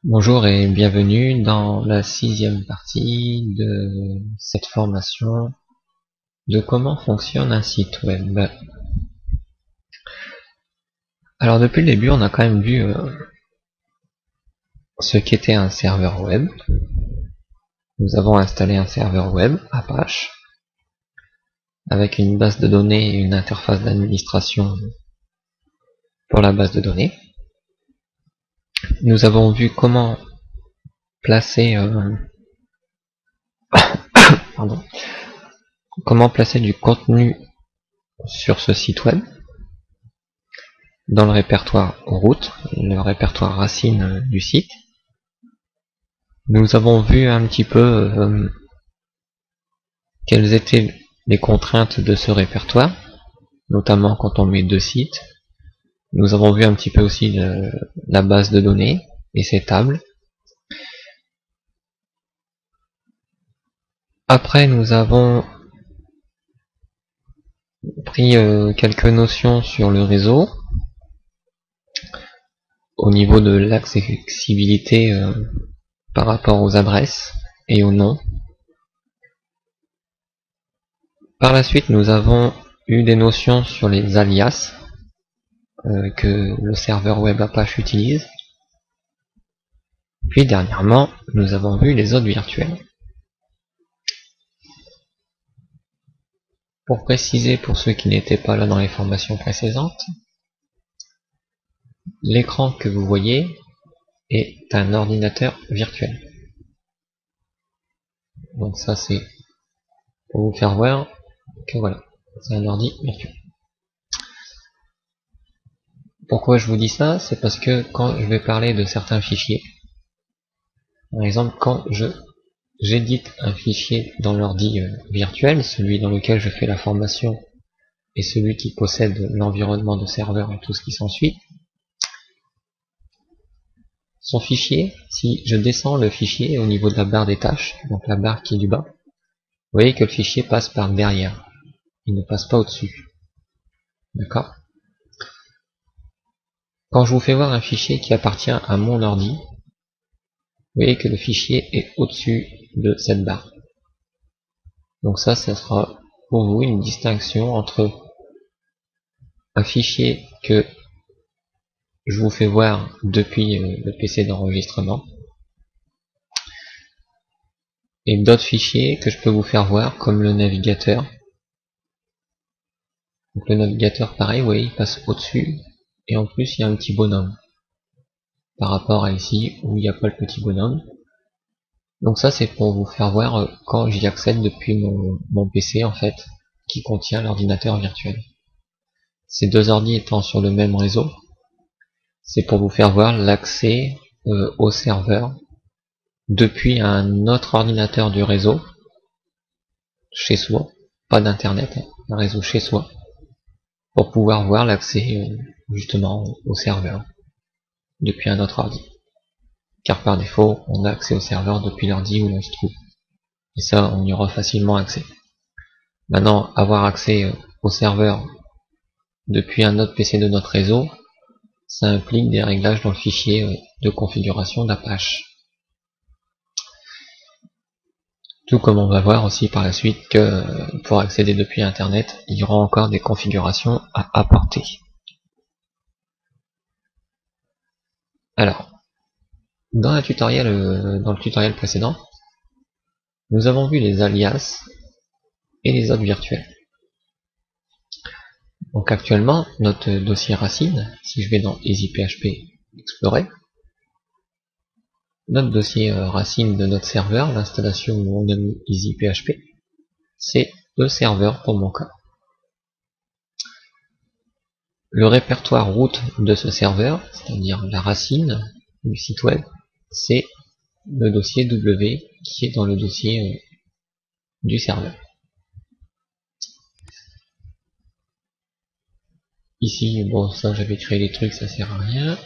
Bonjour et bienvenue dans la 6e partie de cette formation de comment fonctionne un site web. Alors depuis le début, on a quand même vu ce qu'était un serveur web. Nous avons installé un serveur web Apache avec une base de données et une interface d'administration pour la base de données. Nous avons vu comment placer du contenu sur ce site web dans le répertoire root, le répertoire racine du site. Nous avons vu un petit peu quelles étaient les contraintes de ce répertoire, notamment quand on met deux sites. Nous avons vu un petit peu aussi la base de données et ses tables. Après, nous avons pris quelques notions sur le réseau au niveau de l'accessibilité par rapport aux adresses et aux noms. Par la suite, nous avons eu des notions sur les alias que le serveur web Apache utilise. Puis dernièrement, nous avons vu les hôtes virtuels. Pour préciser pour ceux qui n'étaient pas là dans les formations précédentes, l'écran que vous voyez est un ordinateur virtuel. Donc ça c'est pour vous faire voir que voilà, c'est un ordi virtuel. Pourquoi je vous dis ça? C'est parce que quand je vais parler de certains fichiers, par exemple quand j'édite un fichier dans l'ordi virtuel, celui dans lequel je fais la formation et celui qui possède l'environnement de serveur et tout ce qui s'ensuit, son fichier, si je descends le fichier au niveau de la barre des tâches, donc la barre qui est du bas, vous voyez que le fichier passe par derrière, il ne passe pas au-dessus. D'accord? Quand je vous fais voir un fichier qui appartient à mon ordi, vous voyez que le fichier est au-dessus de cette barre. Donc ça sera pour vous une distinction entre un fichier que je vous fais voir depuis le PC d'enregistrement et d'autres fichiers que je peux vous faire voir comme le navigateur. Donc le navigateur pareil, vous voyez, il passe au-dessus et en plus il y a un petit bonhomme par rapport à ici où il n'y a pas le petit bonhomme. Donc ça c'est pour vous faire voir quand j'y accède depuis mon PC en fait qui contient l'ordinateur virtuel. Ces deux ordi étant sur le même réseau, c'est pour vous faire voir l'accès au serveur depuis un autre ordinateur du réseau chez soi, pas d'internet, un réseau chez soi, pour pouvoir voir l'accès justement au serveur depuis un autre ordi. Car par défaut, on a accès au serveur depuis l'ordi où l'on se trouve. Et ça, on y aura facilement accès. Maintenant, avoir accès au serveur depuis un autre PC de notre réseau, ça implique des réglages dans le fichier de configuration d'Apache. Tout comme on va voir aussi par la suite que pour accéder depuis Internet, il y aura encore des configurations à apporter. Alors, dans le tutoriel précédent, nous avons vu les alias et les hôtes virtuels. Donc actuellement, notre dossier racine, si je vais dans EasyPHP Explorer, notre dossier racine de notre serveur, l'installation où on a mis EasyPHP, c'est le serveur pour mon cas. Le répertoire root de ce serveur, c'est-à-dire la racine du site web, c'est le dossier W qui est dans le dossier du serveur. Ici, bon, ça j'avais créé des trucs, ça sert à rien.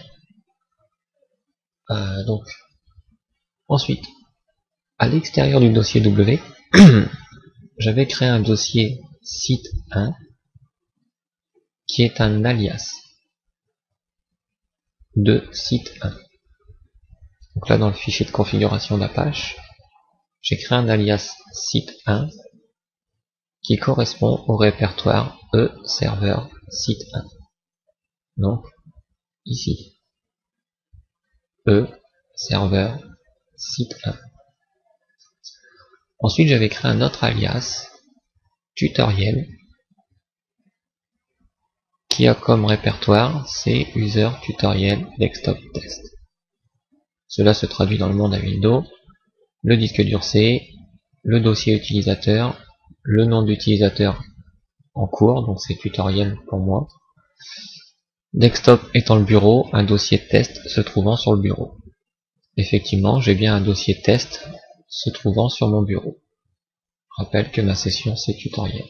Donc, ensuite, à l'extérieur du dossier W, j'avais créé un dossier site 1 qui est un alias de site 1. Donc Donc là, dans le fichier de configuration d'Apache, j'ai créé un alias site1 qui correspond au répertoire e-serveur site1. Donc, ici, e-serveur site1. Ensuite, j'avais créé un autre alias tutoriel qui a comme répertoire c'est user tutoriel desktop test. Cela se traduit dans le monde à Windows, le disque dur C, le dossier utilisateur, le nom d'utilisateur en cours, donc c'est tutoriel pour moi. Desktop étant le bureau, un dossier de test se trouvant sur le bureau. Effectivement, j'ai bien un dossier test se trouvant sur mon bureau. Je rappelle que ma session c'est tutoriel.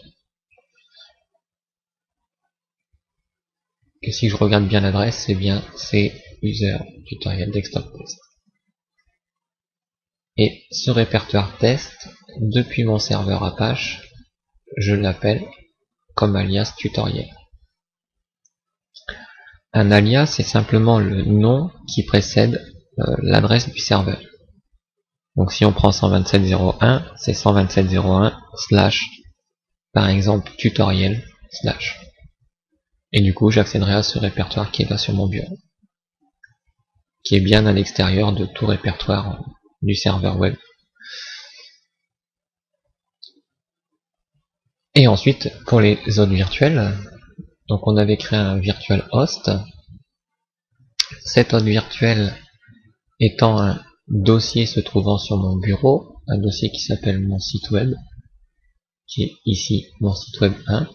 Et si je regarde bien l'adresse, c'est bien c'est user tutoriel desktop test. Et ce répertoire test, depuis mon serveur Apache, je l'appelle comme alias tutoriel. Un alias, c'est simplement le nom qui précède l'adresse du serveur. Donc si on prend 127.0.1, c'est 127.0.1 slash, par exemple, tutoriel slash. Et du coup, j'accéderai à ce répertoire qui est là sur mon bureau, qui est bien à l'extérieur de tout répertoire du serveur web. Et ensuite, pour les autres virtuels, donc on avait créé un virtual host. Cet hôte virtuel étant un dossier se trouvant sur mon bureau, un dossier qui s'appelle mon site web, qui est ici mon site web 1,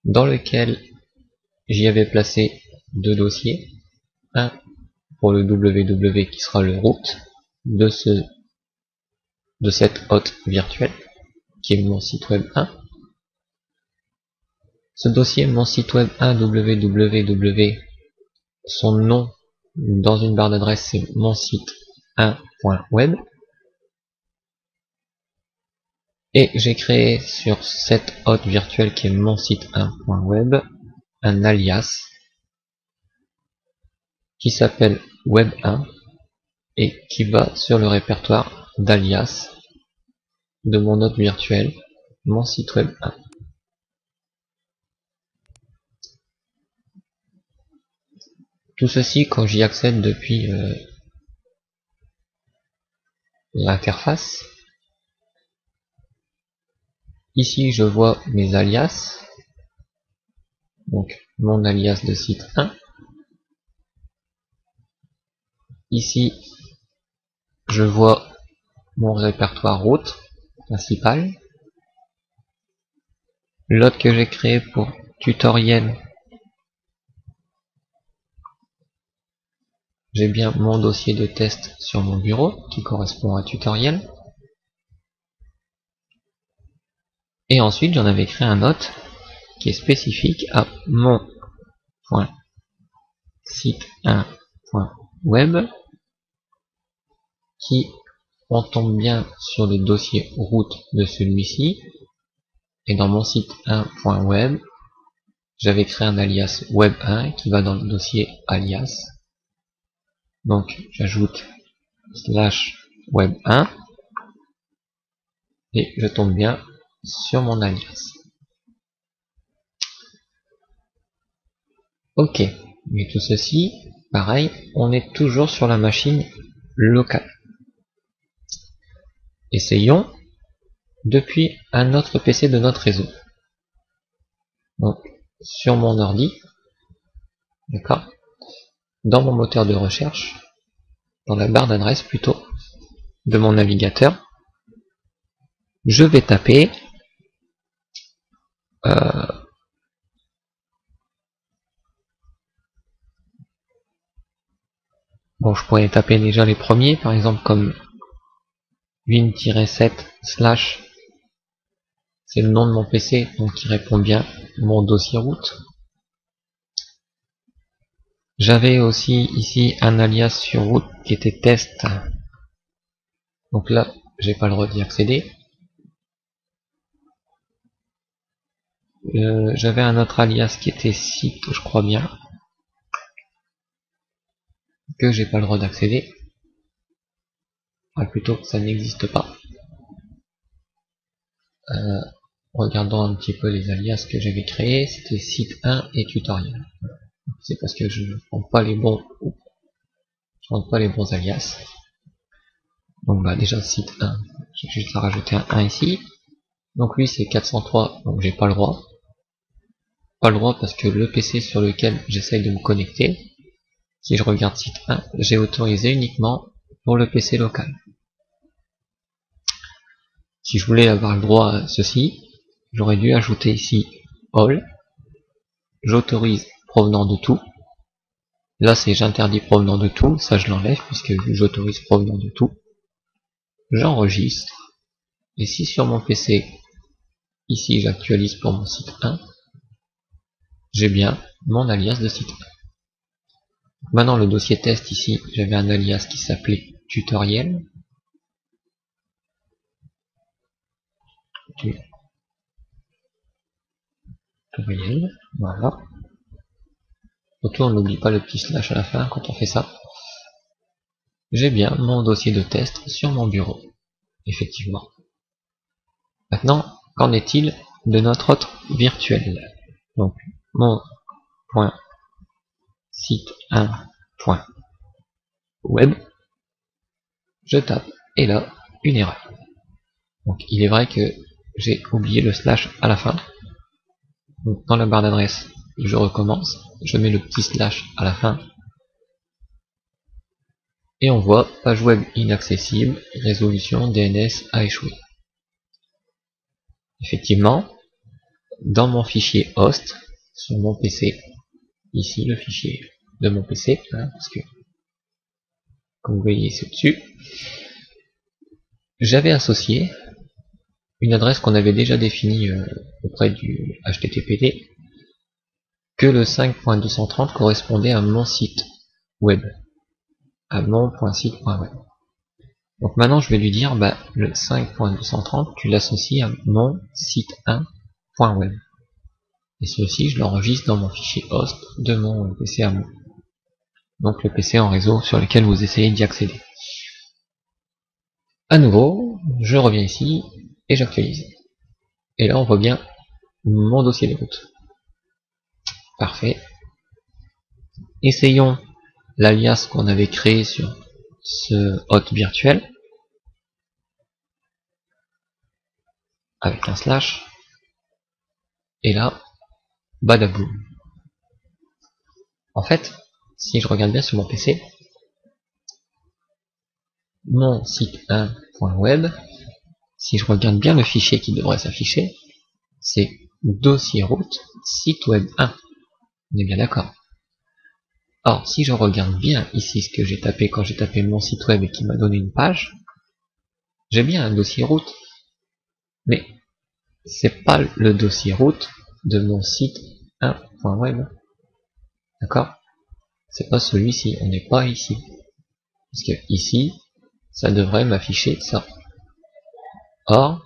dans lequel j'y avais placé deux dossiers, un pour le www qui sera le root de cette hôte virtuelle, qui est mon site web 1. Ce dossier, mon site web 1 www, son nom dans une barre d'adresse c'est mon site 1.web. Et j'ai créé sur cette hôte virtuelle qui est mon site 1.web un alias qui s'appelle web1 et qui va sur le répertoire d'alias de mon hôte virtuel, mon site web 1. Tout ceci, quand j'y accède depuis l'interface, ici je vois mes alias, donc mon alias de site 1. Ici, je vois mon répertoire route principal. L'autre que j'ai créé pour tutoriel, j'ai bien mon dossier de test sur mon bureau qui correspond à tutoriel. Et ensuite, j'en avais créé un autre qui est spécifique à mon site 1.web qui, on tombe bien sur le dossier route de celui-ci. Et dans mon site 1.web, j'avais créé un alias web1 qui va dans le dossier alias. Donc, j'ajoute slash web1 et je tombe bien sur mon alias. Ok, mais tout ceci, pareil, on est toujours sur la machine locale. Essayons depuis un autre PC de notre réseau. Donc, sur mon ordi, d'accord, dans mon moteur de recherche, dans la barre d'adresse plutôt, de mon navigateur, je vais taper bon, je pourrais taper déjà les premiers, par exemple comme win-7 slash, c'est le nom de mon PC, donc qui répond bien mon dossier route. J'avais aussi ici un alias sur route qui était test, donc là j'ai pas le droit d'y accéder. J'avais un autre alias qui était site, je crois bien. que j'ai pas le droit d'accéder. Enfin, plutôt que ça n'existe pas. Regardons un petit peu les alias que j'avais créés, c'était site 1 et tutoriel. C'est parce que je ne prends pas les bons alias. Donc bah déjà site 1, j'ai juste à rajouter un 1 ici. Donc lui c'est 403, donc j'ai pas le droit. Pas le droit parce que le PC sur lequel j'essaye de me connecter, si je regarde site 1, j'ai autorisé uniquement pour le PC local. Si je voulais avoir le droit à ceci, j'aurais dû ajouter ici all, j'autorise provenant de tout. Là c'est j'interdis provenant de tout, ça je l'enlève puisque j'autorise provenant de tout. J'enregistre, et si sur mon PC, ici j'actualise pour mon site 1, j'ai bien mon alias de site 1. Maintenant le dossier test ici, j'avais un alias qui s'appelait tutoriel. Tutoriel, voilà. Surtout on n'oublie pas le petit slash à la fin quand on fait ça. J'ai bien mon dossier de test sur mon bureau, effectivement. Maintenant, qu'en est-il de notre autre virtuel? Donc, mon point site 1.web, je tape, et là, une erreur. Donc, il est vrai que j'ai oublié le slash à la fin. Donc, dans la barre d'adresse, je recommence, je mets le petit slash à la fin, et on voit page web inaccessible, résolution DNS a échoué. Effectivement, dans mon fichier host, sur mon PC, ici le fichier de mon PC, hein, parce que, comme vous voyez c'est au-dessus, j'avais associé une adresse qu'on avait déjà définie auprès du HTTPD, que le 5.230 correspondait à mon site web, à mon.site.web. Donc maintenant je vais lui dire, bah, le 5.230, tu l'associes à mon site 1.web. Et ceci, je l'enregistre dans mon fichier host de mon PC à moi. Donc le PC en réseau sur lequel vous essayez d'y accéder. À nouveau, je reviens ici et j'actualise. Et là on voit bien mon dossier de route. Parfait. Essayons l'alias qu'on avait créé sur ce hôte virtuel avec un slash. Et là, badaboum. En fait, si je regarde bien sur mon PC, mon site 1.web, si je regarde bien le fichier qui devrait s'afficher, c'est dossier route site web 1. On est bien d'accord. Or, si je regarde bien ici ce que j'ai tapé quand j'ai tapé mon site web et qui m'a donné une page, j'ai bien un dossier route. Mais c'est pas le dossier route de mon site 1.web. D'accord? C'est pas celui-ci, on n'est pas ici. Parce que ici, ça devrait m'afficher ça. Or,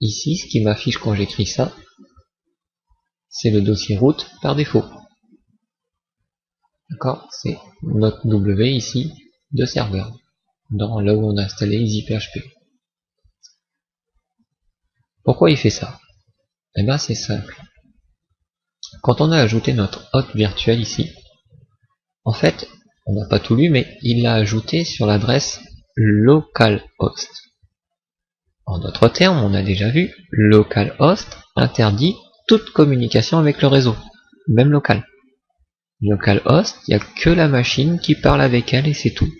ici, ce qui m'affiche quand j'écris ça, c'est le dossier route par défaut. D'accord? C'est notre W ici de serveur, dans là où on a installé EasyPHP. Pourquoi il fait ça? Eh bien c'est simple. Quand on a ajouté notre hôte virtuel ici, en fait, on n'a pas tout lu, mais il l'a ajouté sur l'adresse localhost. En d'autres termes, on a déjà vu, localhost interdit toute communication avec le réseau, même local. Localhost, il n'y a que la machine qui parle avec elle et c'est tout.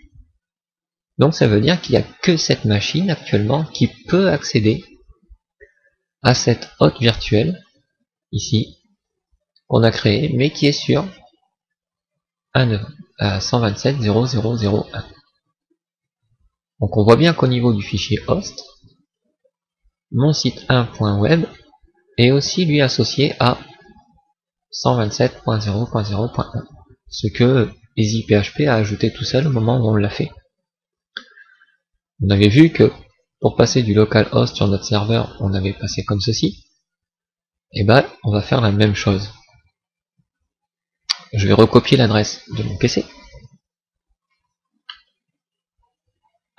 Donc ça veut dire qu'il n'y a que cette machine actuellement qui peut accéder à cette hôte virtuelle, ici, qu'on a créé, mais qui est sur 127.0.0.0.1. Donc on voit bien qu'au niveau du fichier host, mon site 1.web est aussi lui associé à 127.0.0.1, ce que EasyPHP a ajouté tout seul au moment où on l'a fait. On avait vu que pour passer du localhost sur notre serveur, on avait passé comme ceci. Et ben, on va faire la même chose. Je vais recopier l'adresse de mon PC.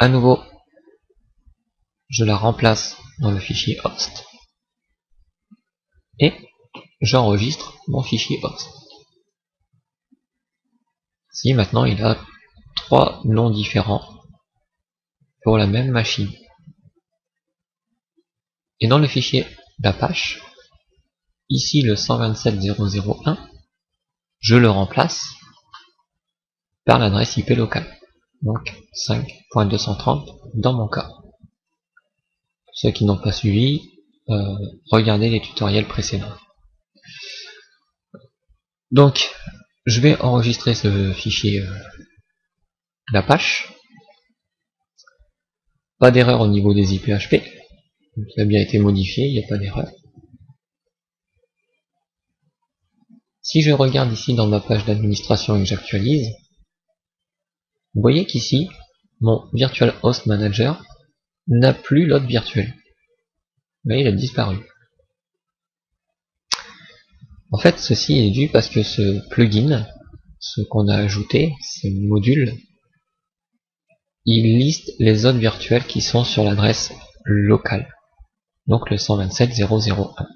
à nouveau, je la remplace dans le fichier host et j'enregistre mon fichier host. Si maintenant il a 3 noms différents pour la même machine. Et dans le fichier d'Apache, ici le 127.0.0.1, je le remplace par l'adresse IP locale. Donc 5.230 dans mon cas. Pour ceux qui n'ont pas suivi, regardez les tutoriels précédents. Donc, je vais enregistrer ce fichier d'Apache. Pas d'erreur au niveau des IPHP. Ça a bien été modifié, il n'y a pas d'erreur. Si je regarde ici dans ma page d'administration et que j'actualise, vous voyez qu'ici, mon Virtual Host Manager n'a plus l'hôte virtuel. Mais il a disparu. En fait, ceci est dû parce que ce plugin, ce qu'on a ajouté, ce module, il liste les hôtes virtuels qui sont sur l'adresse locale. Donc le 127.0.0.1.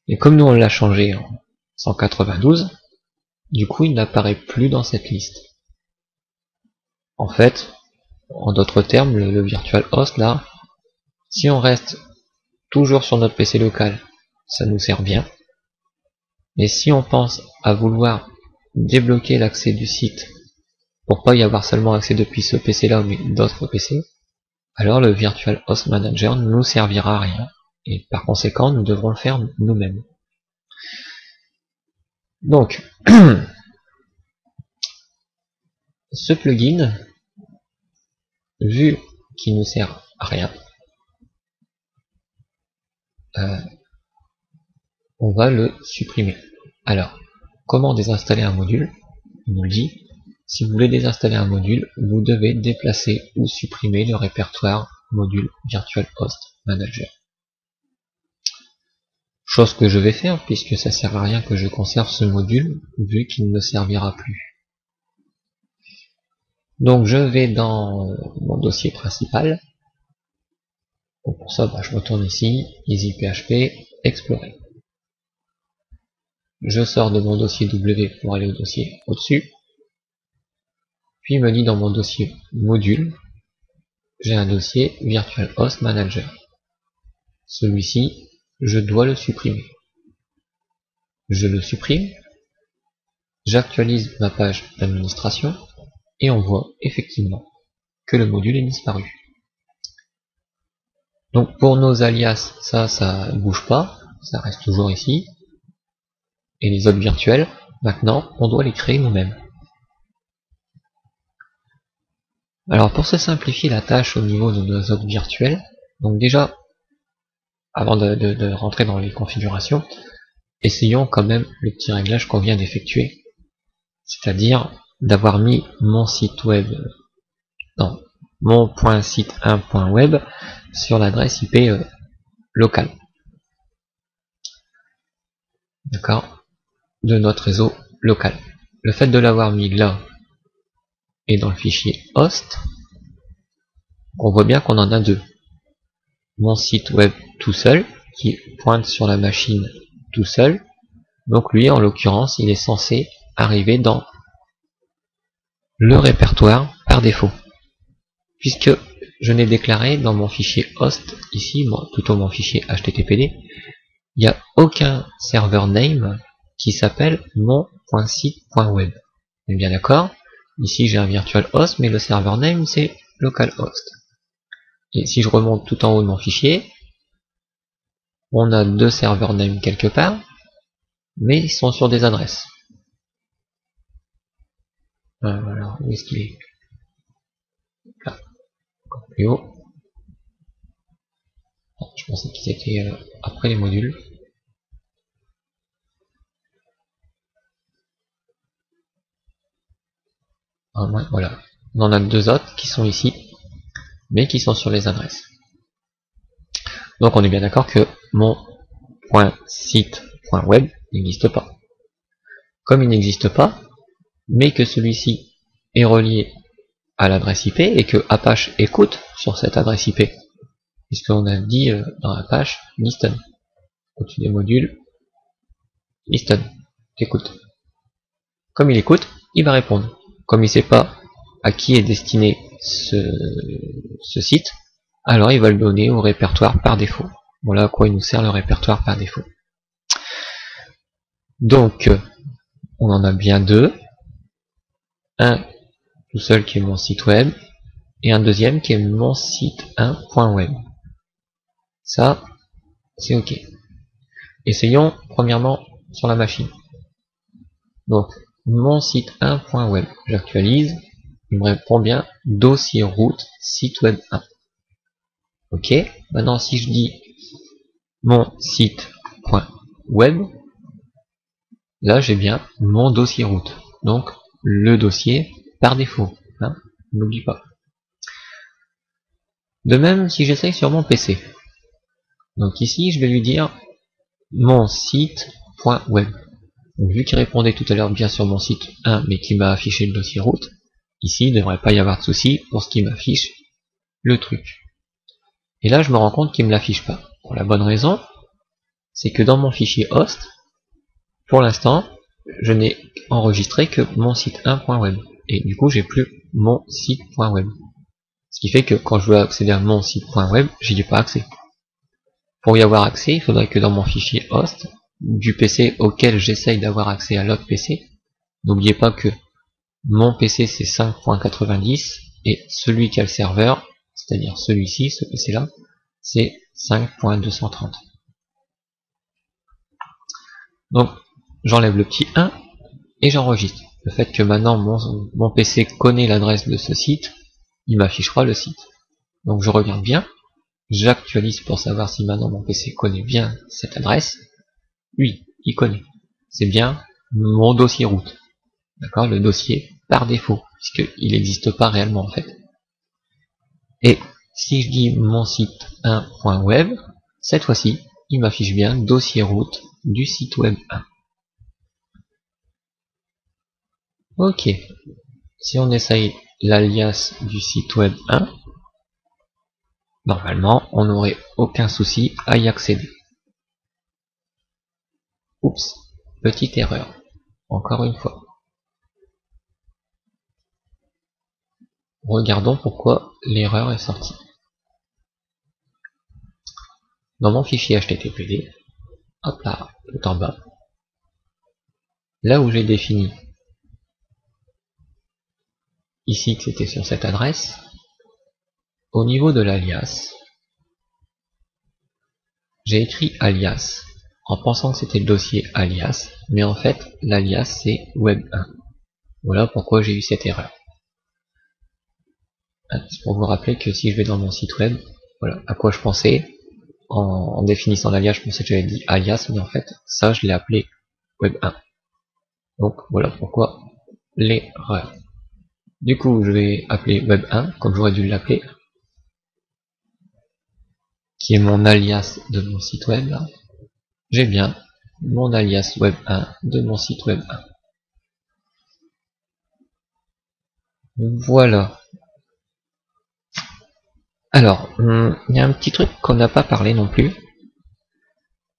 Et comme nous on l'a changé en 192, du coup il n'apparaît plus dans cette liste. En fait, en d'autres termes, le virtual host là, si on reste toujours sur notre PC local, ça nous sert bien. Et si on pense à vouloir débloquer l'accès du site pour pas y avoir seulement accès depuis ce PC là mais d'autres PC, alors le Virtual Host Manager ne nous servira à rien. Et par conséquent, nous devrons le faire nous-mêmes. Donc, ce plugin, vu qu'il ne sert à rien, on va le supprimer. Alors, comment désinstaller un module? On nous le dit. Si vous voulez désinstaller un module, vous devez déplacer ou supprimer le répertoire module Virtual Host Manager. Chose que je vais faire puisque ça sert à rien que je conserve ce module vu qu'il ne servira plus. Donc je vais dans mon dossier principal. Donc pour ça, je retourne ici, EasyPHP, Explorer. Je sors de mon dossier W pour aller au dossier au-dessus. Puis il me dit dans mon dossier module, j'ai un dossier Virtual Host Manager. Celui-ci, je dois le supprimer. Je le supprime, j'actualise ma page d'administration et on voit effectivement que le module est disparu. Donc pour nos alias, ça ne bouge pas, ça reste toujours ici. Et les hôtes virtuels, maintenant, on doit les créer nous-mêmes. Alors pour se simplifier la tâche au niveau de nos hôtes virtuels, donc déjà, avant de rentrer dans les configurations, essayons quand même le petit réglage qu'on vient d'effectuer. C'est-à-dire d'avoir mis mon site web, non, mon .site1.web sur l'adresse IP locale. D'accord, de notre réseau local. Le fait de l'avoir mis là et dans le fichier host, on voit bien qu'on en a deux. Mon site web tout seul, qui pointe sur la machine tout seul, donc lui en l'occurrence il est censé arriver dans le répertoire par défaut. Puisque je n'ai déclaré dans mon fichier host, ici, plutôt mon fichier HTTPD, il n'y a aucun serveur name qui s'appelle mon.site.web. On est bien d'accord? Ici j'ai un virtual host, mais le serveur name c'est localhost. Et si je remonte tout en haut de mon fichier, on a deux serveurs name quelque part, mais ils sont sur des adresses. Alors, où est-ce qu'il est? Là, encore plus haut. Je pensais qu'ils étaient après les modules. Voilà, on en a deux autres qui sont ici, mais qui sont sur les adresses. Donc on est bien d'accord que mon .site.web n'existe pas. Comme il n'existe pas, mais que celui-ci est relié à l'adresse IP et que Apache écoute sur cette adresse IP. Puisqu'on a dit dans Apache, listen. Au-dessus des modules, listen, écoute. Comme il écoute, il va répondre. Comme il ne sait pas à qui est destiné ce site, alors il va le donner au répertoire par défaut. Voilà à quoi il nous sert le répertoire par défaut. Donc, on en a bien deux. Un tout seul qui est mon site web, et un deuxième qui est mon site 1.web. Ça, c'est OK. Essayons premièrement sur la machine. Donc, mon site 1.web, j'actualise, il me répond bien dossier route site web 1. OK. Maintenant, si je dis mon site.web, là j'ai bien mon dossier route. Donc, le dossier par défaut. Hein, n'oublie pas. De même, si j'essaye sur mon PC. Donc ici, je vais lui dire mon site.web. Vu qu'il répondait tout à l'heure bien sur mon site 1, mais qu'il m'a affiché le dossier route, ici, il ne devrait pas y avoir de souci pour ce qui m'affiche le truc. Et là, je me rends compte qu'il ne me l'affiche pas. Pour la bonne raison, c'est que dans mon fichier host, pour l'instant, je n'ai enregistré que mon site 1.web. Et du coup, j'ai plus mon site.web. Ce qui fait que quand je veux accéder à mon site.web, j'y ai pas accès. Pour y avoir accès, il faudrait que dans mon fichier host, du PC auquel j'essaye d'avoir accès à l'autre PC, n'oubliez pas que mon PC c'est 5.90 et celui qui a le serveur, c'est-à-dire celui-ci, ce PC là, c'est 5.230. Donc j'enlève le petit 1 et j'enregistre. Le fait que maintenant mon PC connaît l'adresse de ce site, il m'affichera le site. Donc je regarde bien, j'actualise pour savoir si maintenant mon PC connaît bien cette adresse. Oui, il connaît. C'est bien mon dossier route. D'accord, le dossier par défaut, puisqu'il n'existe pas réellement en fait. Et si je dis mon site 1.web, cette fois-ci, il m'affiche bien dossier route du site web 1. Ok. Si on essaye l'alias du site web 1, normalement, on n'aurait aucun souci à y accéder. Oups, petite erreur. Encore une fois. Regardons pourquoi l'erreur est sortie. Dans mon fichier HTTPD, hop là, tout en bas, là où j'ai défini ici que c'était sur cette adresse, au niveau de l'alias, j'ai écrit alias en pensant que c'était le dossier alias, mais en fait l'alias c'est web1. Voilà pourquoi j'ai eu cette erreur. C'est pour vous rappeler que si je vais dans mon site web, voilà à quoi je pensais. En définissant l'alias, je pensais que j'avais dit alias, mais en fait ça je l'ai appelé web1. Donc voilà pourquoi l'erreur. Du coup, je vais appeler web1, comme j'aurais dû l'appeler, qui est mon alias de mon site web. J'ai bien mon alias web1 de mon site web1. Voilà. Alors, il y a un petit truc qu'on n'a pas parlé non plus.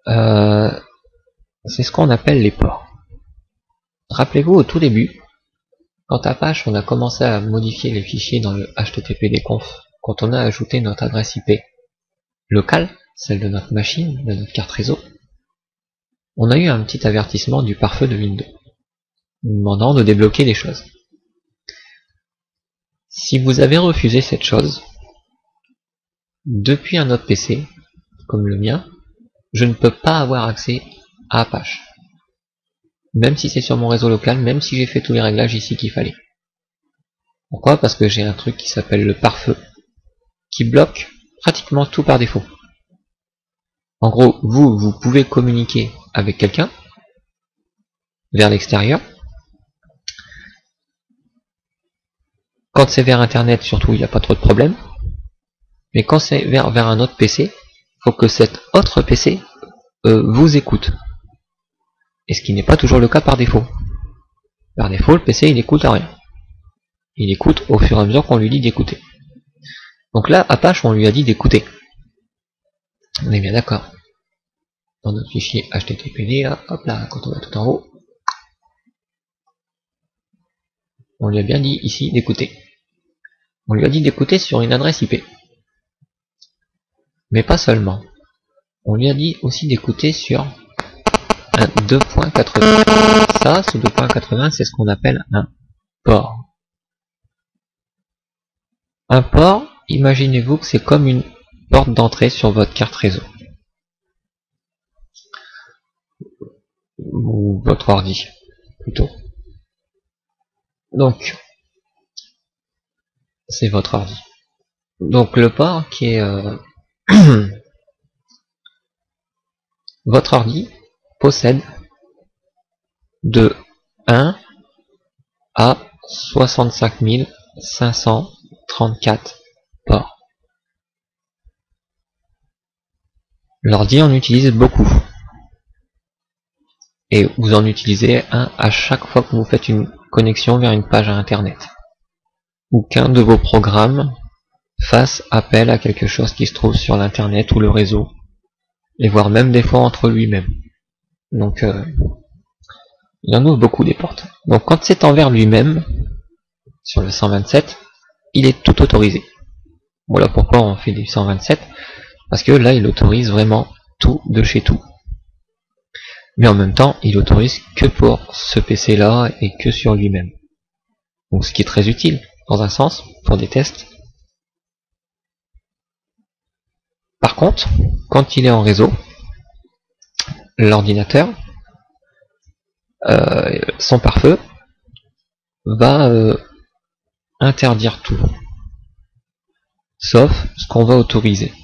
C'est ce qu'on appelle les ports. Rappelez-vous, au tout début, quand Apache, on a commencé à modifier les fichiers dans le httpdconf, quand on a ajouté notre adresse IP locale, celle de notre machine, de notre carte réseau, on a eu un petit avertissement du pare-feu de Windows, nous demandant de débloquer des choses. Si vous avez refusé cette chose, depuis un autre PC, comme le mien, je ne peux pas avoir accès à Apache. Même si c'est sur mon réseau local, même si j'ai fait tous les réglages ici qu'il fallait. Pourquoi? Parce que j'ai un truc qui s'appelle le pare-feu, qui bloque pratiquement tout par défaut. En gros, vous pouvez communiquer avec quelqu'un vers l'extérieur. Quand c'est vers Internet, surtout, il n'y a pas trop de problème. Mais quand c'est vers un autre PC, il faut que cet autre PC vous écoute. Et ce qui n'est pas toujours le cas par défaut. Par défaut, le PC, il n'écoute rien. Il écoute au fur et à mesure qu'on lui dit d'écouter. Donc là, Apache, on lui a dit d'écouter. On est bien d'accord. Dans notre fichier HTTPD, là, hop là, quand on va tout en haut, on lui a bien dit ici d'écouter. On lui a dit d'écouter sur une adresse IP. Mais pas seulement. On lui a dit aussi d'écouter sur un 2.80. Ça, ce 2.80, c'est ce qu'on appelle un port. Un port, imaginez-vous que c'est comme une porte d'entrée sur votre carte réseau. Ou votre ordi, plutôt. Donc, c'est votre ordi. Donc le port qui est... votre ordi possède de 1 à 65 534 ports. L'ordi en utilise beaucoup. Et vous en utilisez un à chaque fois que vous faites une connexion vers une page à internet. Ou qu'un de vos programmes fasse appel à quelque chose qui se trouve sur l'internet ou le réseau. Et voire même des fois entre lui-même. Donc il en ouvre beaucoup des portes. Donc quand c'est envers lui-même, sur le 127, il est tout autorisé. Voilà pourquoi on fait du 127, parce que là il autorise vraiment tout de chez tout. Mais en même temps, il autorise que pour ce PC là et que sur lui-même. Donc ce qui est très utile, dans un sens, pour des tests. Par contre, quand il est en réseau, l'ordinateur, son pare-feu, va interdire tout. Sauf ce qu'on va autoriser.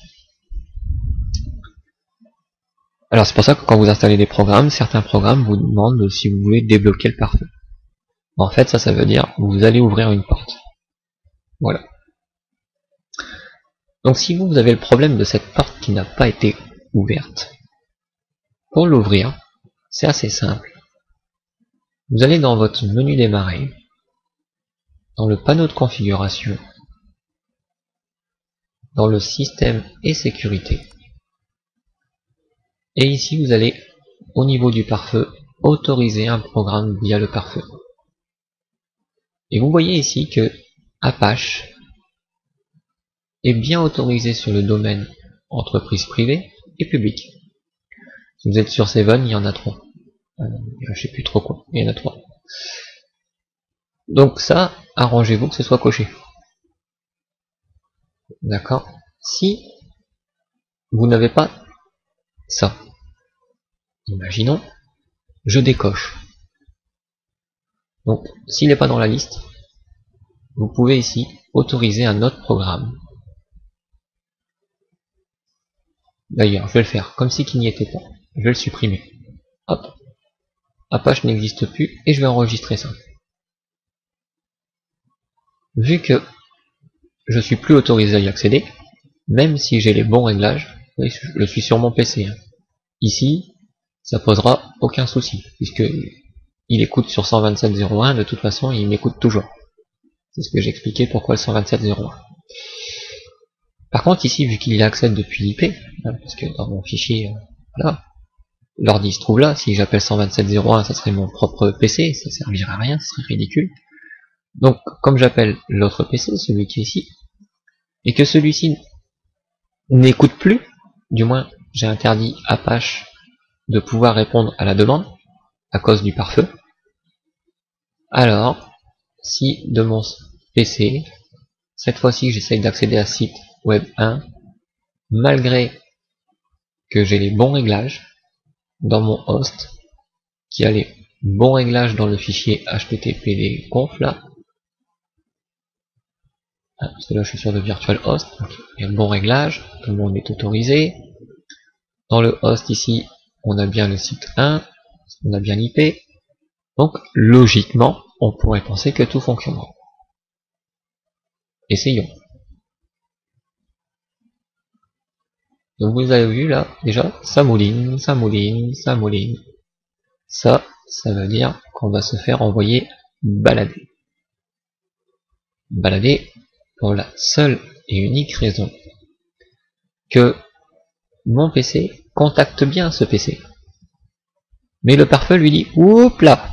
Alors c'est pour ça que quand vous installez des programmes, certains programmes vous demandent si vous voulez débloquer le pare-feu. En fait, ça veut dire que vous allez ouvrir une porte. Voilà. Donc si vous avez le problème de cette porte qui n'a pas été ouverte, pour l'ouvrir, c'est assez simple. Vous allez dans votre menu démarrer, dans le panneau de configuration, dans le système et sécurité. Et ici, vous allez, au niveau du pare-feu, autoriser un programme via le pare-feu. Et vous voyez ici que Apache est bien autorisé sur le domaine entreprise privée et publique. Si vous êtes sur Seven, il y en a 3. Je sais plus trop quoi, il y en a 3. Donc ça, arrangez-vous que ce soit coché. D'accord? Si vous n'avez pas ça, imaginons, je décoche. Donc, s'il n'est pas dans la liste, vous pouvez ici autoriser un autre programme. D'ailleurs, je vais le faire comme si qu'il n'y était pas. Je vais le supprimer. Hop. Apache n'existe plus et je vais enregistrer ça. Vu que je suis plus autorisé à y accéder, même si j'ai les bons réglages, oui, je suis sur mon PC. Ici, ça posera aucun souci, puisque il écoute sur 127.01, de toute façon, il m'écoute toujours. C'est ce que j'expliquais pourquoi le 127.01. Par contre, ici, vu qu'il y accède depuis l'IP, parce que dans mon fichier, voilà, l'ordi se trouve là, si j'appelle 127.01, ça serait mon propre PC, ça servirait à rien, ce serait ridicule. Donc, comme j'appelle l'autre PC, celui qui est ici, et que celui-ci n'écoute plus, du moins, j'ai interdit Apache de pouvoir répondre à la demande, à cause du pare-feu, alors, si de mon PC, cette fois-ci j'essaye d'accéder à site web 1, malgré que j'ai les bons réglages dans mon host, qui a les bons réglages dans le fichier httpd conf là, parce que là je suis sur le virtual host, donc il y a le bon réglage, tout le monde est autorisé. Dans le host ici, on a bien le site 1, on a bien l'IP, donc logiquement, on pourrait penser que tout fonctionnera. Essayons. Donc vous avez vu là, déjà, ça mouline, ça mouline, ça mouline. Ça veut dire qu'on va se faire envoyer balader. balader pour la seule et unique raison que mon PC contacte bien ce PC. Mais le pare-feu lui dit, oups là,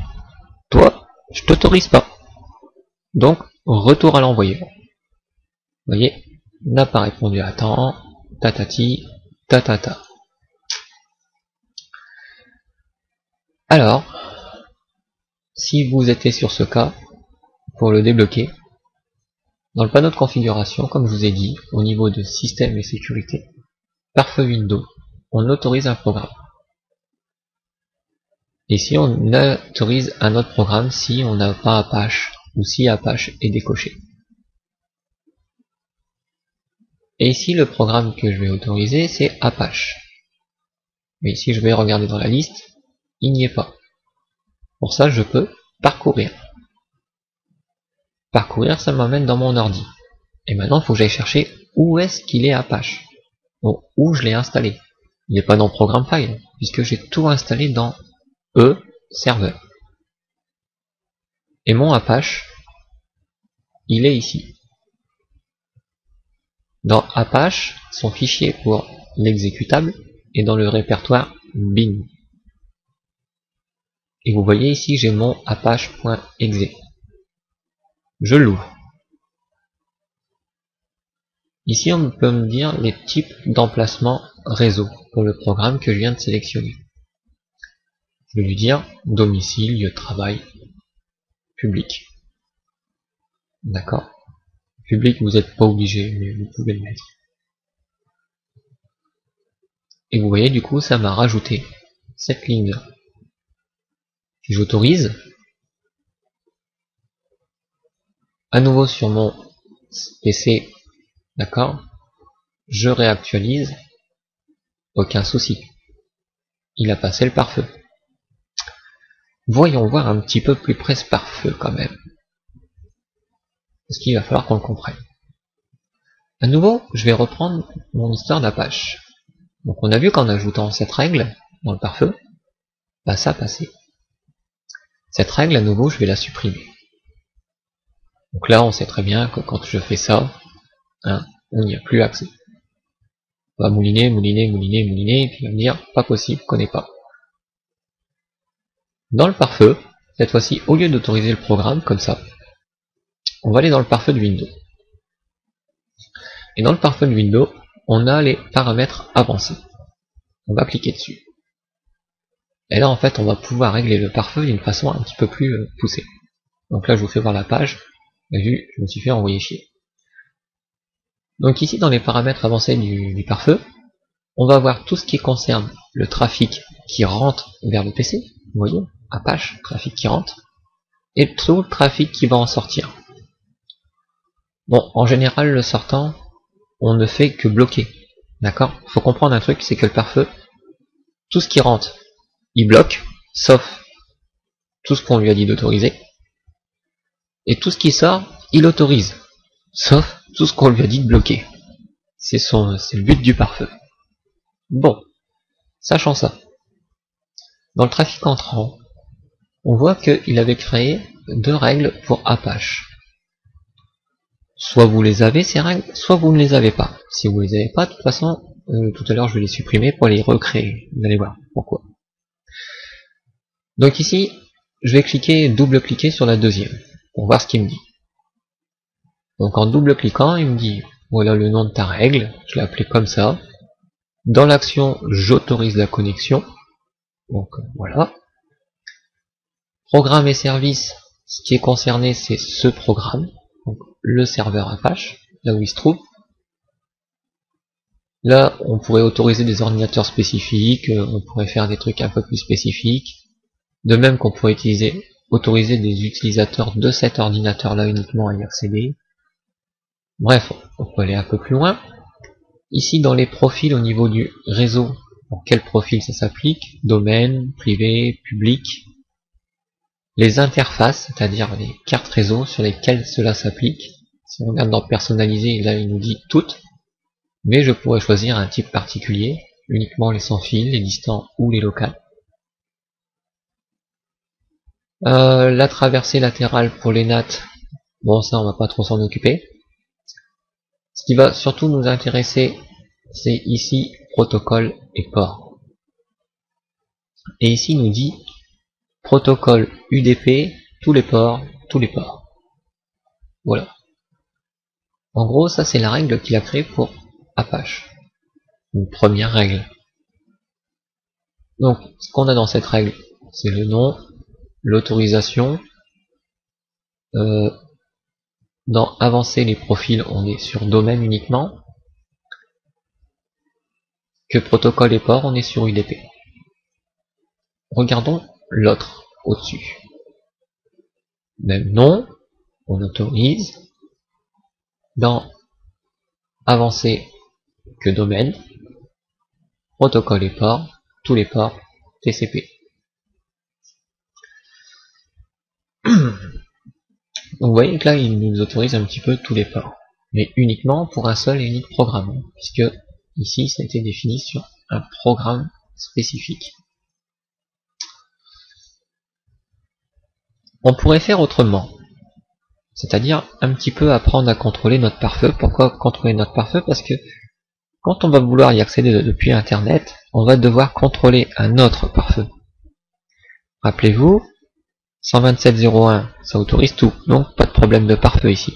toi, je t'autorise pas. Donc, retour à l'envoyeur. Vous voyez, n'a pas répondu à temps, tatati, tatata. Alors, si vous étiez sur ce cas, pour le débloquer, dans le panneau de configuration, comme je vous ai dit, au niveau de système et sécurité, pare-feu Windows, on autorise un programme. Ici, on autorise un autre programme si on n'a pas Apache, ou si Apache est décoché. Et ici, le programme que je vais autoriser, c'est Apache. Mais ici, je vais regarder dans la liste, il n'y est pas. Pour ça, je peux parcourir. Parcourir, ça m'amène dans mon ordi. Et maintenant, il faut que j'aille chercher où est-ce qu'il est Apache. Bon, où je l'ai installé. Il n'est pas dans Programme File, puisque j'ai tout installé dans serveur. Et mon Apache, il est ici. Dans Apache, son fichier pour l'exécutable est dans le répertoire bin. Et vous voyez ici, j'ai mon apache.exe. Je l'ouvre. Ici, on peut me dire les types d'emplacement réseau pour le programme que je viens de sélectionner. Je vais lui dire domicile, lieu de travail, public. D'accord. Public, vous n'êtes pas obligé, mais vous pouvez le mettre. Et vous voyez, du coup, ça m'a rajouté cette ligne-là. Si j'autorise, à nouveau sur mon PC, d'accord, je réactualise, aucun souci. Il a passé le pare-feu. Voyons voir un petit peu plus près ce pare-feu quand même. Parce qu'il va falloir qu'on le comprenne. À nouveau, je vais reprendre mon histoire d'Apache. Donc on a vu qu'en ajoutant cette règle dans le pare-feu, bah ça passait. Cette règle, à nouveau, je vais la supprimer. Donc là, on sait très bien que quand je fais ça, hein, on n'y a plus accès. On va mouliner, mouliner, mouliner, mouliner, et puis il va me dire, pas possible, connais pas. Dans le pare-feu, cette fois-ci, au lieu d'autoriser le programme, comme ça, on va aller dans le pare-feu de Windows. Et dans le pare-feu de Windows, on a les paramètres avancés. On va cliquer dessus. Et là, en fait, on va pouvoir régler le pare-feu d'une façon un petit peu plus poussée. Donc là, je vous fais voir la page. Vous avez vu, je me suis fait envoyer chier. Donc ici, dans les paramètres avancés du pare-feu, on va voir tout ce qui concerne le trafic qui rentre vers le PC. Vous voyez, Apache, trafic qui rentre. Et tout le trafic qui va en sortir. Bon, en général, le sortant, on ne fait que bloquer. D'accord ? Il faut comprendre un truc, c'est que le pare-feu, tout ce qui rentre, il bloque, sauf tout ce qu'on lui a dit d'autoriser. Et tout ce qui sort, il autorise, sauf tout ce qu'on lui a dit de bloquer. C'est le but du pare-feu. Bon, sachant ça, dans le trafic entrant, on voit qu'il avait créé 2 règles pour Apache. Soit vous les avez ces règles, soit vous ne les avez pas. Si vous les avez pas, de toute façon, tout à l'heure je vais les supprimer pour les recréer. Vous allez voir pourquoi. Donc ici, je vais double-cliquer sur la deuxième, pour voir ce qu'il me dit. Donc en double-cliquant, il me dit, voilà le nom de ta règle, je l'ai appelé comme ça. Dans l'action, j'autorise la connexion. Donc voilà. Programme et service, ce qui est concerné, c'est ce programme. Donc le serveur Apache, là où il se trouve. Là, on pourrait autoriser des ordinateurs spécifiques, on pourrait faire des trucs un peu plus spécifiques. De même qu'on pourrait autoriser des utilisateurs de cet ordinateur-là uniquement à y accéder. Bref, on peut aller un peu plus loin. Ici, dans les profils au niveau du réseau, pour quel profil ça s'applique? Domaine, privé, public. Les interfaces, c'est-à-dire les cartes réseau sur lesquelles cela s'applique. Si on regarde dans personnaliser, là il nous dit toutes. Mais je pourrais choisir un type particulier, uniquement les sans fil, les distants ou les locales. La traversée latérale pour les NAT, Bon, ça, on va pas trop s'en occuper. Ce qui va surtout nous intéresser, c'est ici protocole et port. Et ici, il nous dit protocole UDP, tous les ports. Voilà. En gros, ça, c'est la règle qu'il a créée pour Apache. Une première règle. Donc, ce qu'on a dans cette règle, c'est le nom, l'autorisation. Dans avancer les profils, on est sur domaine uniquement. Que protocole et port, on est sur UDP. Regardons l'autre au-dessus. Même nom, on autorise. Dans avancer que domaine, protocole et port, tous les ports, TCP. Donc vous voyez que là, il nous autorise un petit peu tous les ports, mais uniquement pour un seul et unique programme, puisque ici, ça a été défini sur un programme spécifique. On pourrait faire autrement, c'est-à-dire un petit peu apprendre à contrôler notre pare-feu. Pourquoi contrôler notre pare-feu? Parce que quand on va vouloir y accéder depuis Internet, on va devoir contrôler un autre pare-feu. Rappelez-vous, 127.0.1, ça autorise tout, donc pas de problème de pare-feu ici.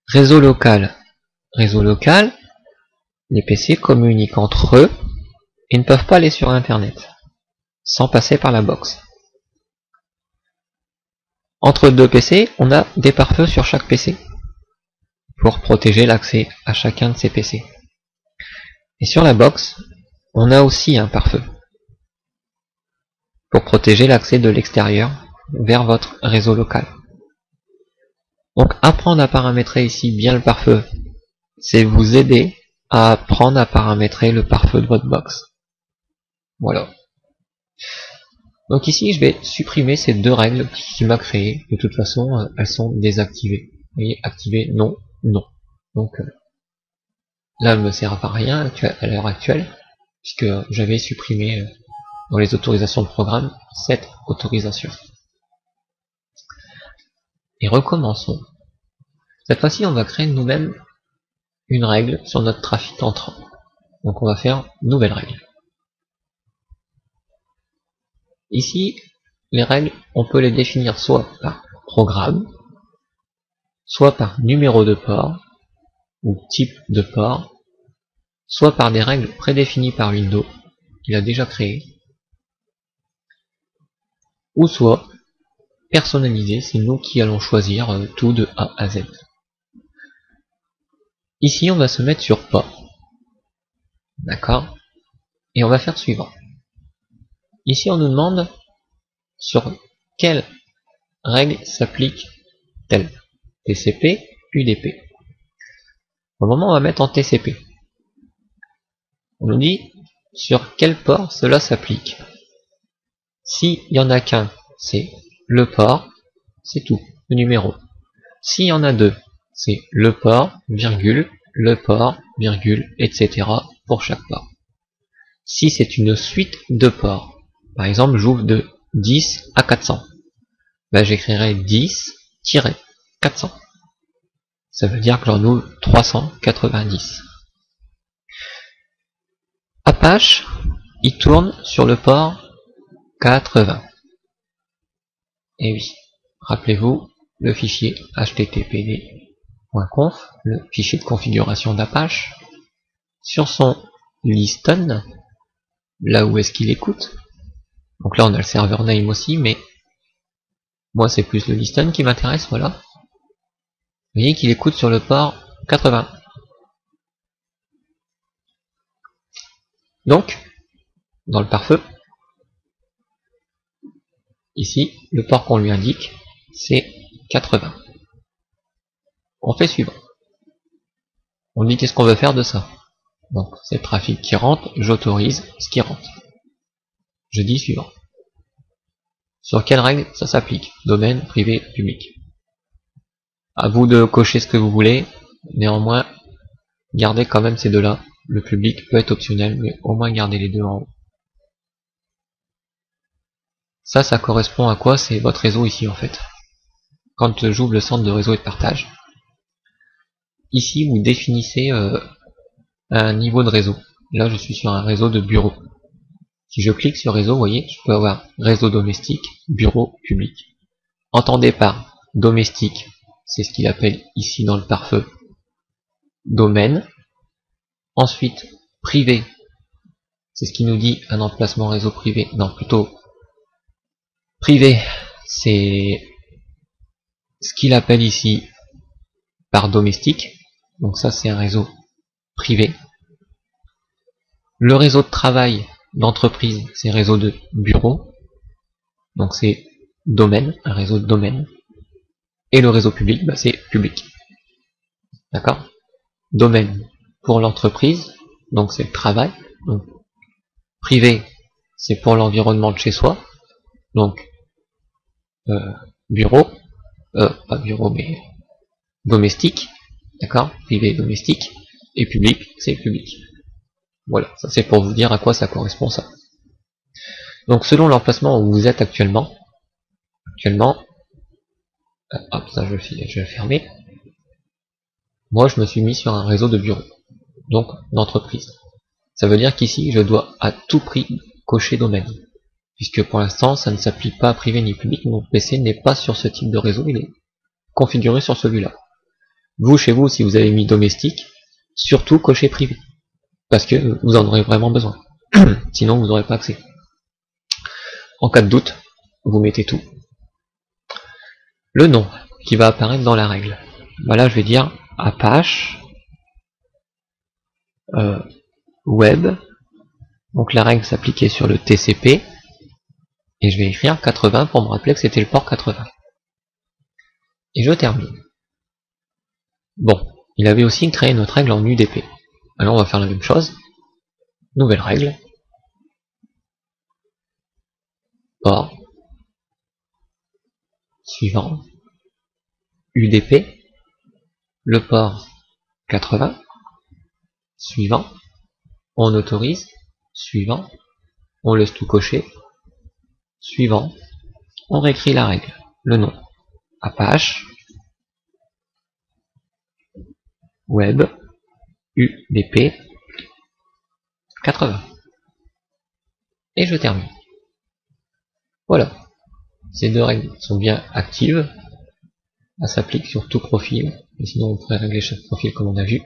Réseau local. Réseau local, les PC communiquent entre eux et ne peuvent pas aller sur Internet, sans passer par la box. Entre deux PC, on a des pare-feux sur chaque PC, pour protéger l'accès à chacun de ces PC. Et sur la box, on a aussi un pare-feu, pour protéger l'accès de l'extérieur vers votre réseau local. Donc apprendre à paramétrer ici bien le pare-feu, c'est vous aider à apprendre à paramétrer le pare-feu de votre box. Voilà. Donc ici, je vais supprimer ces deux règles qu'il m'a créées. De toute façon, elles sont désactivées. Vous voyez, activer, non, non. Donc là, elle ne me sert à rien à l'heure actuelle, puisque j'avais supprimé dans les autorisations de programme cette autorisation. Et recommençons. Cette fois-ci, on va créer nous-mêmes une règle sur notre trafic entrant. Donc on va faire nouvelle règle. Ici, les règles, on peut les définir soit par programme, soit par numéro de port, ou type de port, soit par des règles prédéfinies par Windows, qu'il a déjà créées, ou soit personnalisées, c'est nous qui allons choisir tout de A à Z. Ici, on va se mettre sur port. D'accord? Et on va faire suivant. Ici, on nous demande sur quelle règle s'applique telle. TCP, UDP. Pour le moment, on va mettre en TCP. On nous dit sur quel port cela s'applique. S'il n'y en a qu'un, c'est le port, c'est tout, le numéro. S'il y en a deux, c'est le port, etc. pour chaque port. Si c'est une suite de ports, par exemple j'ouvre de 10 à 400, ben j'écrirai 10-400. Ça veut dire que j'en ouvre 390. Apache, il tourne sur le port 80. Et oui, rappelez-vous le fichier httpd.conf, le fichier de configuration d'Apache, sur son listen, là où est-ce qu'il écoute. Donc là on a le serveur name aussi, mais moi c'est plus le listen qui m'intéresse, voilà. Vous voyez qu'il écoute sur le port 80. Donc, dans le pare-feu, ici, le port qu'on lui indique, c'est 80. On fait suivant. On dit qu'est-ce qu'on veut faire de ça. Donc, c'est le trafic qui rentre, j'autorise ce qui rentre. Je dis suivant. Sur quelle règle ça s'applique? Domaine, privé, public. À vous de cocher ce que vous voulez, néanmoins, gardez quand même ces deux-là. Le public peut être optionnel, mais au moins gardez les deux en haut. Ça correspond à quoi? C'est votre réseau ici en fait. quand j'ouvre le centre de réseau et de partage, ici vous définissez un niveau de réseau. Là je suis sur un réseau de bureau. Si je clique sur réseau, vous voyez, je peux avoir réseau domestique, bureau, public. Entendez par domestique, c'est ce qu'il appelle ici dans le pare-feu domaine. Ensuite, privé, c'est ce qui nous dit un emplacement réseau privé. Non, plutôt privé, c'est ce qu'il appelle ici par domestique. Donc ça, c'est un réseau privé. Le réseau de travail d'entreprise, c'est réseau de bureau. Donc c'est domaine, un réseau de domaine. Et le réseau public, bah, c'est public. D'accord? Domaine pour l'entreprise, donc c'est le travail. Donc, privé, c'est pour l'environnement de chez soi. Donc bureau, pas bureau mais domestique, d'accord? Privé, domestique. Et public, c'est public. Voilà, ça c'est pour vous dire à quoi ça correspond ça. Donc selon l'emplacement où vous êtes actuellement, hop, ça je vais le fermer. Moi je me suis mis sur un réseau de bureau, donc d'entreprise. Ça veut dire qu'ici je dois à tout prix cocher domaine, puisque pour l'instant ça ne s'applique pas à privé ni public, mon PC n'est pas sur ce type de réseau, il est configuré sur celui-là. Vous, chez vous, si vous avez mis domestique, surtout cochez privé, parce que vous en aurez vraiment besoin, sinon vous n'aurez pas accès. En cas de doute, vous mettez tout. Le nom qui va apparaître dans la règle. Voilà, je vais dire Apache Web. Donc la règle s'appliquait sur le TCP. Et je vais écrire 80 pour me rappeler que c'était le port 80. Et je termine. Bon, il avait aussi créé notre règle en UDP. Alors on va faire la même chose. Nouvelle règle. Port. Suivant. UDP. Le port 80. Suivant. On autorise. Suivant. On laisse tout cocher. Suivant. On réécrit la règle. Le nom. Apache. Web. UDP. 80. Et je termine. Voilà. Ces deux règles sont bien actives. Elles s'appliquent sur tout profil. Et sinon, on pourrait régler chaque profil comme on a vu.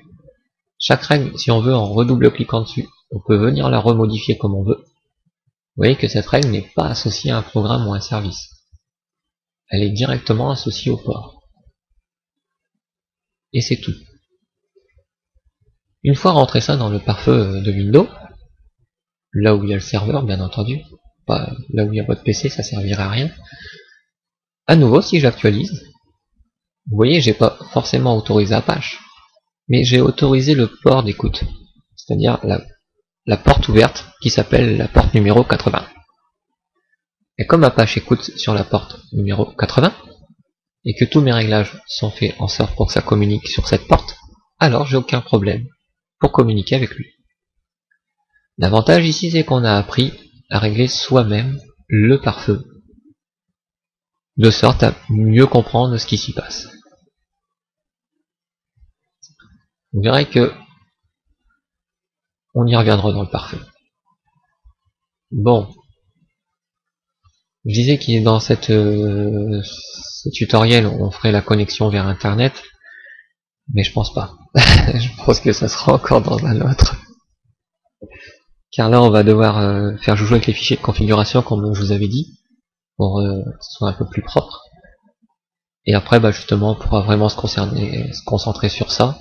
Chaque règle, si on veut, en redouble-cliquant dessus, on peut venir la remodifier comme on veut. Vous voyez que cette règle n'est pas associée à un programme ou à un service. Elle est directement associée au port. Et c'est tout. Une fois rentré ça dans le pare-feu de Windows, là où il y a le serveur, bien entendu, pas là où il y a votre PC, ça servira à rien. À nouveau, si j'actualise, vous voyez, j'ai pas forcément autorisé Apache, mais j'ai autorisé le port d'écoute, c'est-à-dire la porte ouverte qui s'appelle la porte numéro 80. Et comme Apache écoute sur la porte numéro 80, et que tous mes réglages sont faits en sorte pour que ça communique sur cette porte, alors j'ai aucun problème pour communiquer avec lui. L'avantage ici, c'est qu'on a appris à régler soi-même le pare-feu, de sorte à mieux comprendre ce qui s'y passe. Vous verrez que on y reviendra dans le pare-feu. Bon, je disais qu'il est dans ce tutoriel, on ferait la connexion vers Internet, mais je pense pas. Je pense que ça sera encore dans un autre. Car là, on va devoir faire jouer avec les fichiers de configuration, comme je vous avais dit, pour que ce soit un peu plus propre. Et après, bah, justement, on pourra vraiment se concentrer sur ça.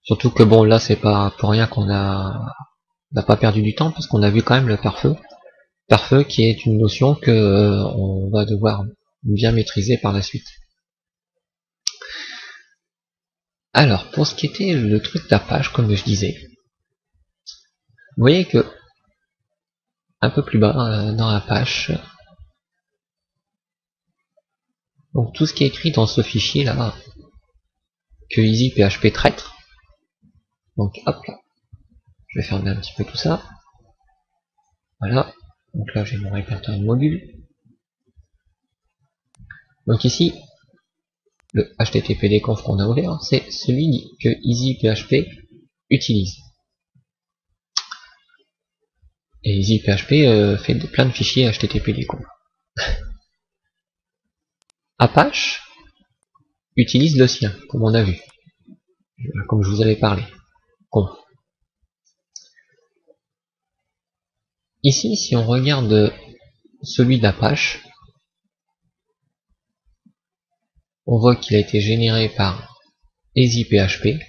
Surtout que bon, là, c'est pas pour rien qu'on n'a pas perdu du temps, parce qu'on a vu quand même le pare-feu. Pare-feu qui est une notion que on va devoir bien maîtriser par la suite. Alors, pour ce qui était le truc d'Apache, comme je disais, vous voyez que un peu plus bas dans Apache, donc tout ce qui est écrit dans ce fichier là, que EasyPHP traite, donc hop là, je vais fermer un petit peu tout ça, voilà, donc là j'ai mon répertoire de modules, donc ici, le httpd-conf qu'on a ouvert, c'est celui que EasyPHP utilise. Et EasyPHP fait plein de fichiers httpd-conf. Apache utilise le sien, comme on a vu, comme je vous avais parlé. Conf. Ici, si on regarde celui d'Apache, on voit qu'il a été généré par EasyPHP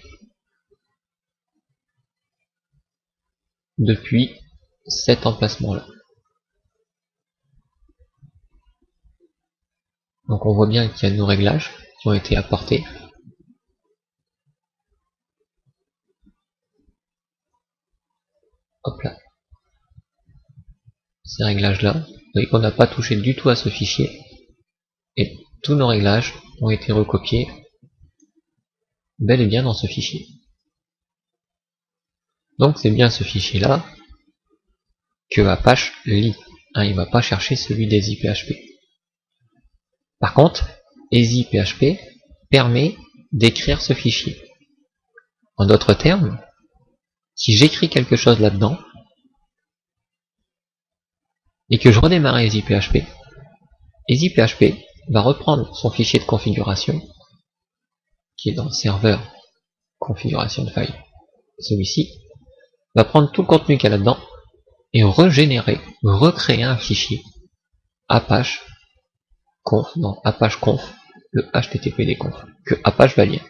depuis cet emplacement-là. Donc on voit bien qu'il y a nos réglages qui ont été apportés. Hop là. Ces réglages-là, vous voyez qu'on n'a pas touché du tout à ce fichier. Et tous nos réglages ont été recopiés bel et bien dans ce fichier. Donc c'est bien ce fichier-là que Apache lit. Il ne va pas chercher celui d'EasyPHP. Par contre, EasyPHP permet d'écrire ce fichier. En d'autres termes, si j'écris quelque chose là-dedans, et que je redémarre EasyPHP, EasyPHP va reprendre son fichier de configuration, qui est dans le serveur configuration de file, celui-ci, va prendre tout le contenu qu'il y a là-dedans, et recréer un fichier Apache conf, dans Apache conf, le httpd-conf, que Apache va lire.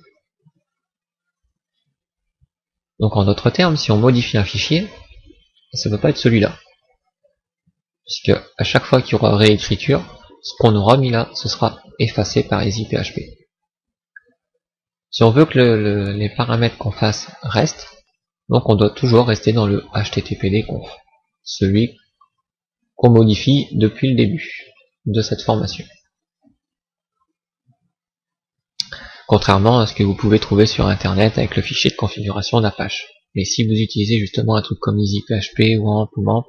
Donc en d'autres termes, si on modifie un fichier, ça ne va pas être celui-là. Puisque à chaque fois qu'il y aura réécriture, ce qu'on aura mis là, ce sera effacé par EasyPHP. Si on veut que les paramètres qu'on fasse restent, donc on doit toujours rester dans le httpd-conf, celui qu'on modifie depuis le début de cette formation. Contrairement à ce que vous pouvez trouver sur internet avec le fichier de configuration d'Apache. Mais si vous utilisez justement un truc comme EasyPHP ou AMP ou MAMP,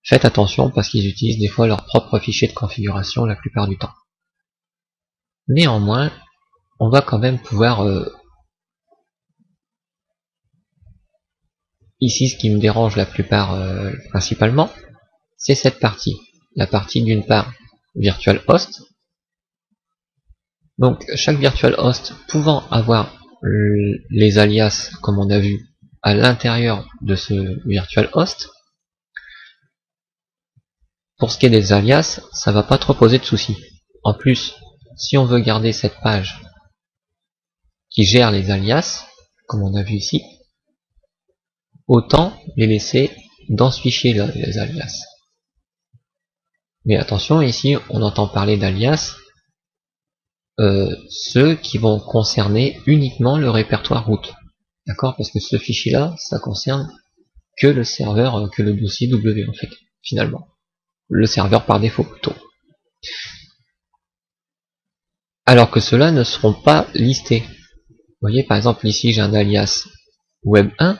faites attention parce qu'ils utilisent des fois leur propre fichier de configuration la plupart du temps. Néanmoins, on va quand même pouvoir... ici, ce qui me dérange la plupart, principalement, c'est cette partie. La partie d'une part virtual host. Donc chaque virtual host pouvant avoir les alias, comme on a vu, à l'intérieur de ce virtual host. Pour ce qui est des alias, ça va pas trop poser de soucis. En plus, si on veut garder cette page qui gère les alias, comme on a vu ici, autant les laisser dans ce fichier-là, les alias. Mais attention, ici, on entend parler d'alias, ceux qui vont concerner uniquement le répertoire root. D'accord? Parce que ce fichier-là, ça concerne que le serveur, que le dossier W, en fait, finalement. Le serveur par défaut, plutôt. Alors que ceux-là ne seront pas listés. Vous voyez, par exemple, ici, j'ai un alias web1,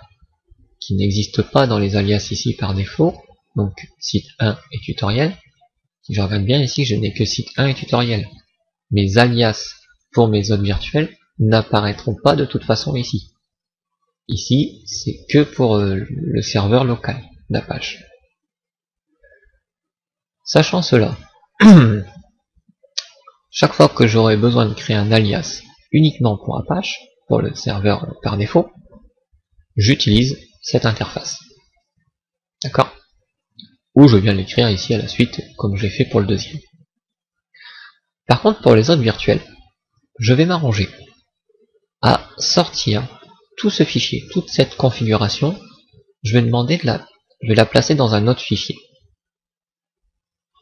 qui n'existe pas dans les alias ici par défaut, donc site 1 et tutoriel. Si je regarde bien ici, je n'ai que site 1 et tutoriel. Mes alias pour mes zones virtuelles n'apparaîtront pas de toute façon ici. Ici, c'est que pour le serveur local d'Apache. Sachant cela, chaque fois que j'aurai besoin de créer un alias uniquement pour Apache, pour le serveur par défaut, j'utilise cette interface. D'accord? Ou je viens l'écrire ici à la suite, comme j'ai fait pour le deuxième. Par contre, pour les autres virtuels, je vais m'arranger à sortir tout ce fichier, toute cette configuration. Je vais demander je vais la placer dans un autre fichier.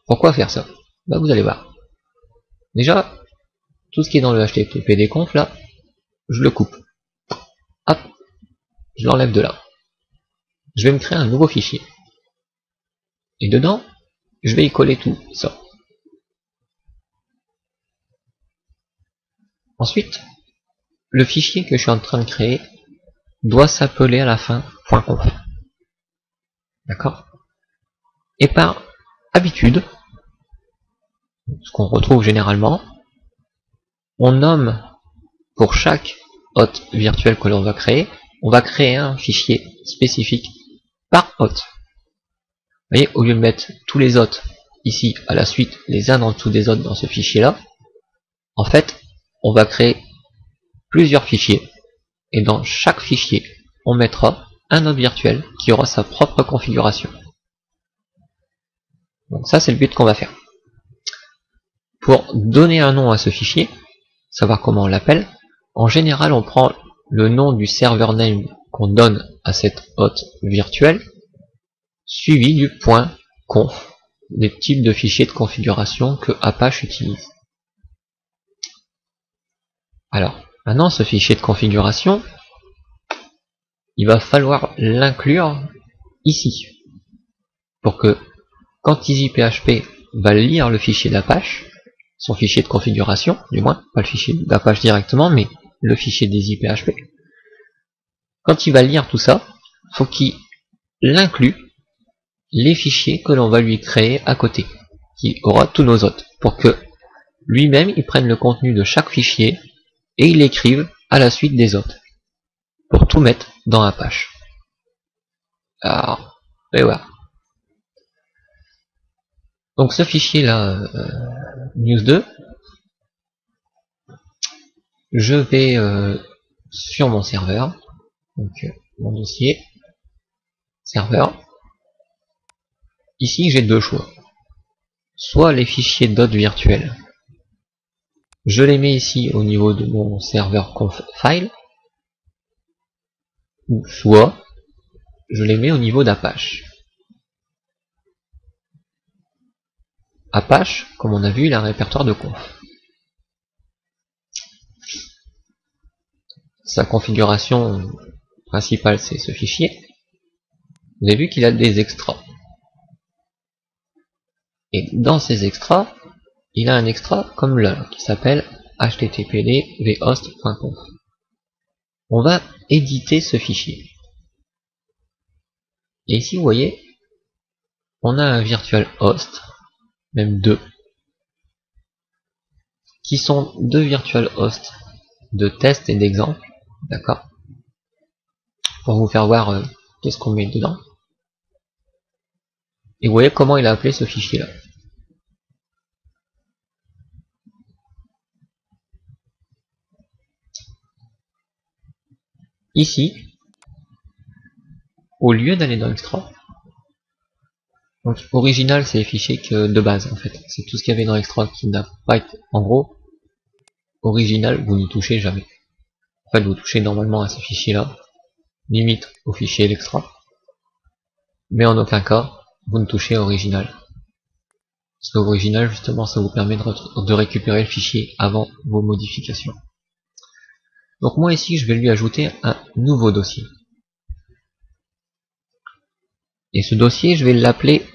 Pourquoi faire ça? Bah, vous allez voir. Déjà, tout ce qui est dans le httpd-conf là, je le coupe. Hop, je l'enlève de là. Je vais me créer un nouveau fichier. Et dedans, je vais y coller tout ça. Ensuite, le fichier que je suis en train de créer doit s'appeler à la fin .conf. D'accord? Et par habitude, ce qu'on retrouve généralement, on nomme pour chaque hôte virtuel que l'on va créer, on va créer un fichier spécifique par hôte. Vous voyez, au lieu de mettre tous les hôtes ici à la suite, les uns en dessous des autres dans ce fichier-là, en fait, on va créer plusieurs fichiers. Et dans chaque fichier, on mettra un hôte virtuel qui aura sa propre configuration. Donc ça, c'est le but qu'on va faire. Pour donner un nom à ce fichier, savoir comment on l'appelle, en général, on prend le nom du server name qu'on donne à cette hôte virtuelle, suivi du point .conf, des types de fichiers de configuration que Apache utilise. Alors, maintenant, ce fichier de configuration, il va falloir l'inclure ici, pour que quand EasyPHP va lire le fichier d'Apache, son fichier de configuration, du moins, pas le fichier d'Apache directement, mais le fichier d'EasyPHP, quand il va lire tout ça, faut qu'il inclue les fichiers que l'on va lui créer à côté, qui aura tous nos hôtes, pour que lui-même il prenne le contenu de chaque fichier et il l'écrive à la suite des hôtes, pour tout mettre dans Apache. Alors, et voilà. Donc ce fichier là, news2, je vais sur mon serveur, donc mon dossier, serveur. Ici j'ai deux choix. Soit les fichiers .dot virtuels, je les mets ici au niveau de mon serveur conf file, ou soit je les mets au niveau d'Apache. Apache, comme on a vu, il a un répertoire de conf. Sa configuration principale, c'est ce fichier. Vous avez vu qu'il a des extras. Et dans ces extras, il a un extra comme là, qui s'appelle httpd vhost.conf. On va éditer ce fichier. Et ici, vous voyez, on a un virtual host, même deux, qui sont deux virtual hosts de test et d'exemple, d'accord, pour vous faire voir qu'est-ce qu'on met dedans. Et vous voyez comment il a appelé ce fichier là. Ici, au lieu d'aller dans Extra, donc original c'est les fichiers que de base en fait, c'est tout ce qu'il y avait dans Extra qui n'a pas été, en gros, original vous n'y touchez jamais. En fait vous touchez normalement à ces fichiers là, limite au fichier l'extra, mais en aucun cas vous ne touchez original. Parce que original justement ça vous permet de récupérer le fichier avant vos modifications. Donc moi ici je vais lui ajouter un nouveau dossier. Et ce dossier je vais l'appeler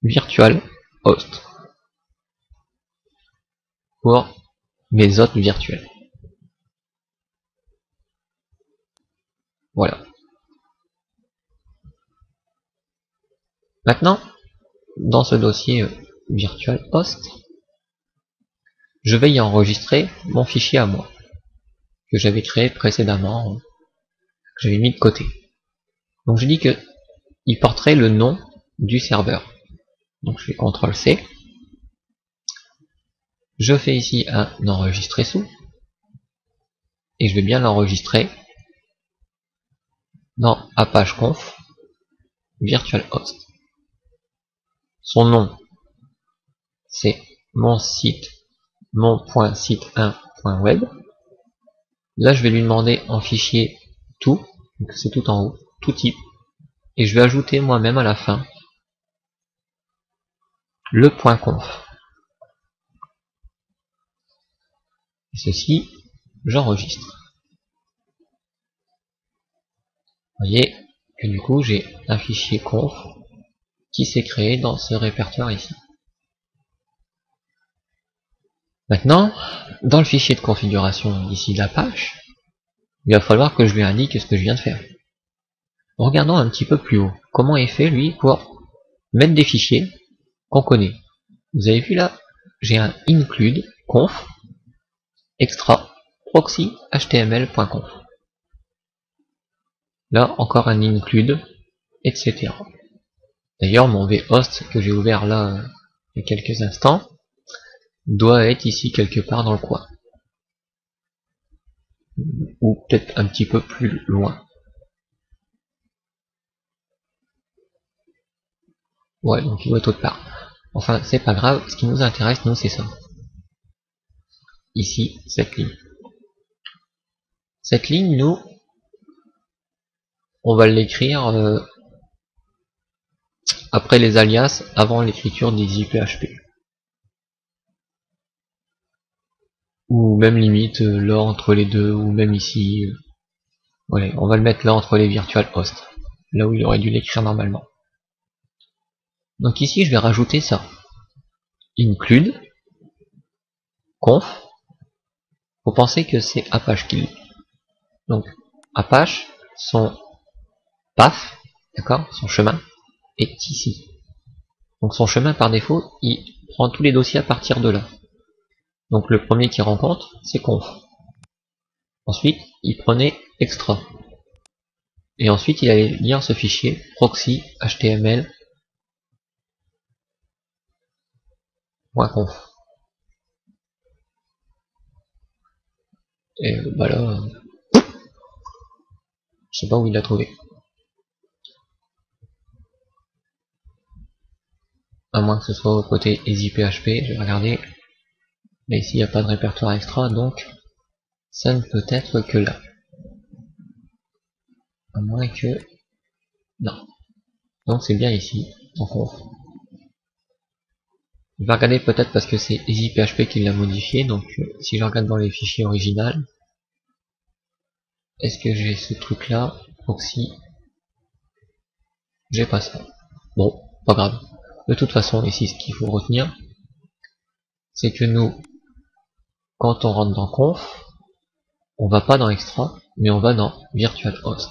virtual host pour mes hôtes virtuels. Voilà. Maintenant, dans ce dossier virtual host, je vais y enregistrer mon fichier à moi, que j'avais créé précédemment, que j'avais mis de côté. Donc je dis que il porterait le nom du serveur. Donc je fais CTRL-C. Je fais ici un enregistrer sous. Et je vais bien l'enregistrer dans Apache Conf virtual host. Son nom, c'est mon.site1.web. Là, je vais lui demander en fichier tout, donc c'est tout en haut, tout type, et je vais ajouter moi-même à la fin le .conf. Et ceci, j'enregistre. Vous voyez que du coup, j'ai un fichier conf qui s'est créé dans ce répertoire ici. Maintenant, dans le fichier de configuration ici d'Apache, il va falloir que je lui indique ce que je viens de faire. Regardons un petit peu plus haut. Comment est fait lui pour mettre des fichiers qu'on connaît. Vous avez vu là, j'ai un include conf extra proxy html.conf. Là encore un include, etc. D'ailleurs mon vhost que j'ai ouvert là il y a quelques instants doit être ici quelque part dans le coin. Ou peut-être un petit peu plus loin. Ouais, donc il doit être autre part. Enfin, c'est pas grave, ce qui nous intéresse, nous, c'est ça. Ici, cette ligne. Cette ligne, nous, on va l'écrire après les alias, avant l'écriture des IPHP. Ou même limite, là entre les deux, ou même ici. Voilà, on va le mettre là entre les virtual hosts. Là où il aurait dû l'écrire normalement. Donc ici, je vais rajouter ça. Include conf. Faut penser que c'est Apache qui lit. Donc Apache, son path, d'accord, son chemin est ici. Donc son chemin par défaut, il prend tous les dossiers à partir de là. Donc le premier qu'il rencontre, c'est conf. Ensuite, il prenait extra. Et ensuite, il allait lire ce fichier proxy html.conf. Et bah là, je sais pas où il l'a trouvé. À moins que ce soit au côté EasyPHP, je vais regarder. Mais ici, il n'y a pas de répertoire extra, donc ça ne peut être que là. À moins que... Non. Donc c'est bien ici, en conf. Je vais regarder peut-être parce que c'est EasyPHP qui l'a modifié, donc si je regarde dans les fichiers originaux, est-ce que j'ai ce truc là, proxy? J'ai pas ça. Bon, pas grave. De toute façon, ici, ce qu'il faut retenir, c'est que nous, quand on rentre dans conf, on va pas dans extra, mais on va dans virtual host.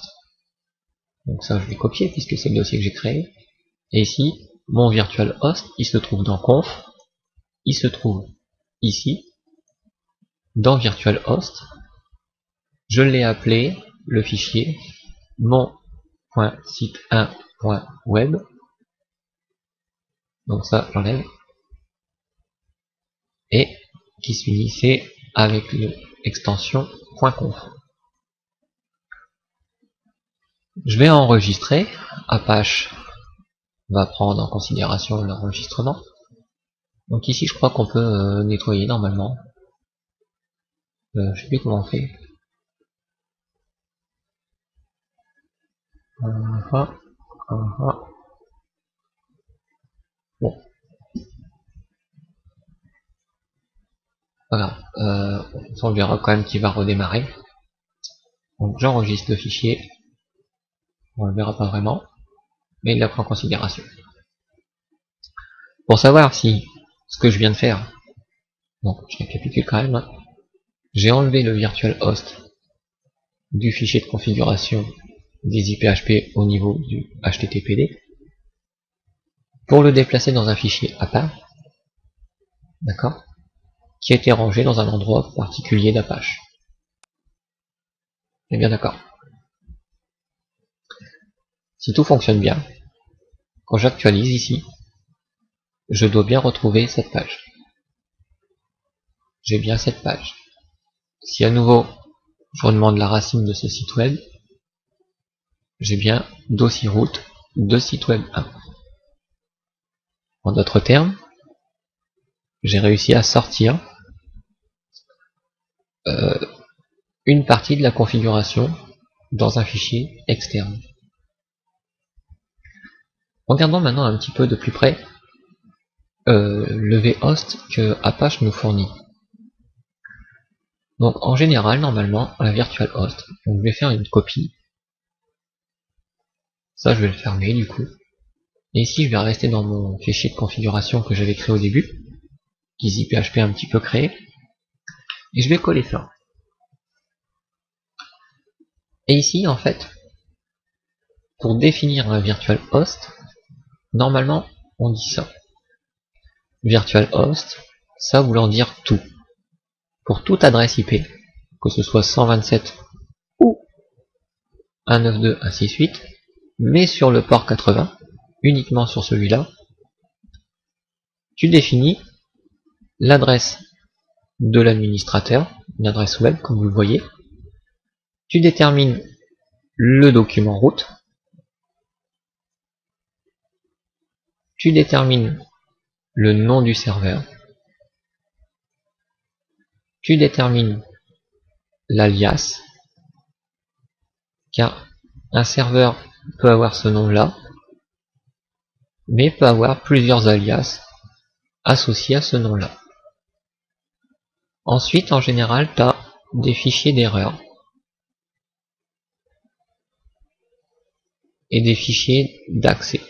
Donc ça, je vais copier puisque c'est le dossier que j'ai créé. Et ici, mon virtual host, il se trouve dans conf, il se trouve ici, dans virtual host. Je l'ai appelé le fichier mon.site1.web. Donc ça, j'enlève. Et qui se finissait avec l'extension .conf. Je vais enregistrer. Apache va prendre en considération l'enregistrement. Donc ici, je crois qu'on peut nettoyer normalement. Je sais plus comment on fait. Bon. Pas grave. On verra quand même qu'il va redémarrer. Donc j'enregistre le fichier. On le verra pas vraiment. Mais il la prend en considération. Pour savoir si ce que je viens de faire, donc je récapitule quand même, hein. J'ai enlevé le virtual host du fichier de configuration des IPHP au niveau du HTTPD pour le déplacer dans un fichier à part, d'accord, qui a été rangé dans un endroit particulier d'Apache. On est bien d'accord. Si tout fonctionne bien, quand j'actualise ici, je dois bien retrouver cette page. J'ai bien cette page. Si à nouveau je redemande la racine de ce site web, j'ai bien dossier root de site web 1. En d'autres termes, j'ai réussi à sortir une partie de la configuration dans un fichier externe. Regardons maintenant un petit peu de plus près le vhost que Apache nous fournit. Donc en général, normalement, la virtual host, donc je vais faire une copie. Ça, je vais le fermer du coup. Et ici, je vais rester dans mon fichier de configuration que j'avais créé au début, EasyPHP un petit peu créé, et je vais coller ça. Et ici, en fait, pour définir un virtual host, normalement, on dit ça. Virtual host, ça voulant dire tout. Pour toute adresse IP, que ce soit 127 ou 192, ainsi de suite, mais sur le port 80, uniquement sur celui-là, tu définis l'adresse de l'administrateur, une adresse web comme vous le voyez, tu détermines le document route, tu détermines le nom du serveur, tu détermines l'alias, car un serveur peut avoir ce nom-là, mais peut avoir plusieurs alias associés à ce nom-là. Ensuite, en général, tu as des fichiers d'erreur et des fichiers d'accès,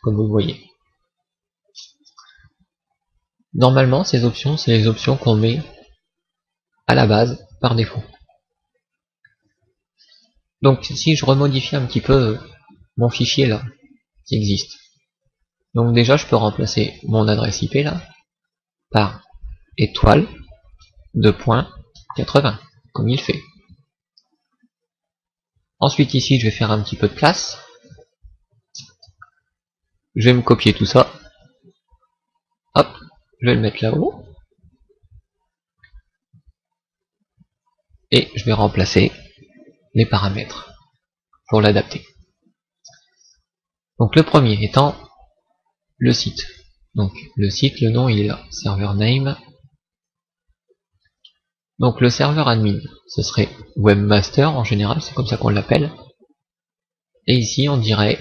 comme vous le voyez. Normalement, ces options, c'est les options qu'on met à la base par défaut. Donc, si je remodifie un petit peu mon fichier là, qui existe, donc déjà, je peux remplacer mon adresse IP là par étoile 2.80, comme il fait. Ensuite, ici, je vais faire un petit peu de place. Je vais me copier tout ça. Hop, je vais le mettre là-haut. Et je vais remplacer les paramètres pour l'adapter. Donc le premier étant le site. Donc le site, le nom il est là, server name. Donc le serveur admin, ce serait webmaster en général, c'est comme ça qu'on l'appelle. Et ici on dirait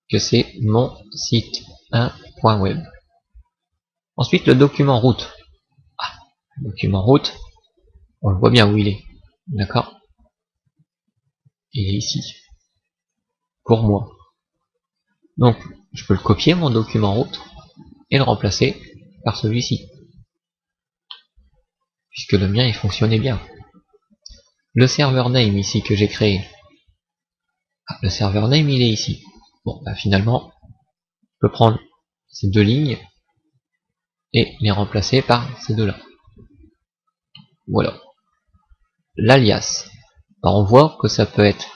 que c'est mon site 1.web. Ensuite le document route. Ah, le document route, on le voit bien où il est. D'accord? Il est ici. Pour moi. Donc je peux le copier mon document route et le remplacer par celui-ci. Puisque le mien il fonctionnait bien. Le serveur name ici que j'ai créé. Ah, le serveur name il est ici. Bon, bah finalement, je peux prendre ces deux lignes et les remplacer par ces deux-là. Voilà. L'alias. On voit que ça peut être